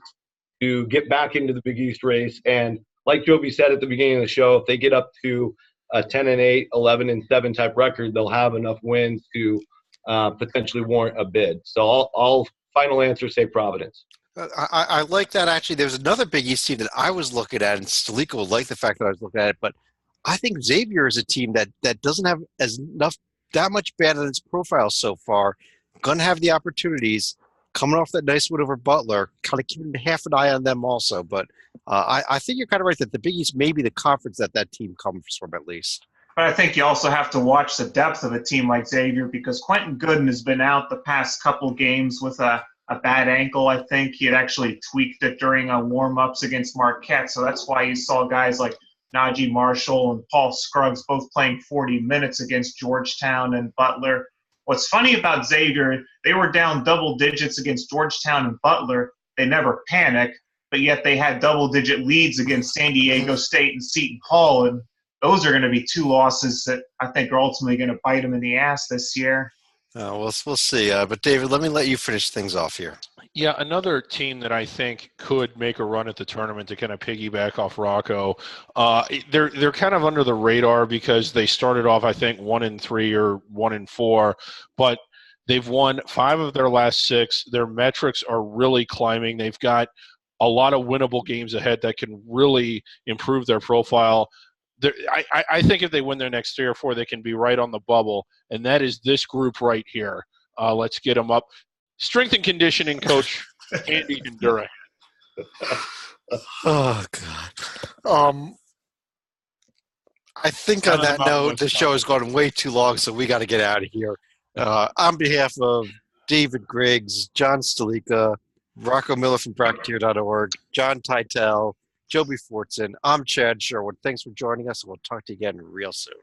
to get back into the Big East race. And like Joby said at the beginning of the show, if they get up to a 10-8, 11-7 type record, they'll have enough wins to potentially warrant a bid. So I'll final answer say Providence. I like that. Actually, there's another Big East team that I was looking at, and Stalika would like the fact that I was looking at it, but I think Xavier is a team that doesn't have that much bad in its profile so far. Going to have the opportunities. Coming off that nice win over Butler, kind of keeping half an eye on them also. But I think you're kind of right that the Big East may be the conference that team comes from at least. But I think you also have to watch the depth of a team like Xavier because Quentin Gooden has been out the past couple games with a bad ankle. I think he had actually tweaked it during warm-ups against Marquette. So that's why you saw guys like Najee Marshall and Paul Scruggs both playing 40 minutes against Georgetown and Butler. What's funny about Xavier, they were down double digits against Georgetown and Butler. They never panicked, but yet they had double-digit leads against San Diego State and Seton Hall, and those are going to be 2 losses that I think are ultimately going to bite them in the ass this year. We'll see. But, David, let me let you finish things off here. Yeah, another team that I think could make a run at the tournament to kind of piggyback off Rocco. They're kind of under the radar because they started off, I think, 1-3 or 1-4, but they've won 5 of their last 6. Their metrics are really climbing. They've got a lot of winnable games ahead that can really improve their profile. I think if they win their next 3 or 4, they can be right on the bubble, and that is this group right here. Let's get them up. Strength and conditioning coach Andy Endura. Oh God. I think on that note, the show has gone way too long, so we got to get out of here. On behalf of David Griggs, John Stalika, Rocco Miller from Bracketeer.org, John Teitel, Joby Fortson, I'm Chad Sherwood. Thanks for joining us, and we'll talk to you again real soon.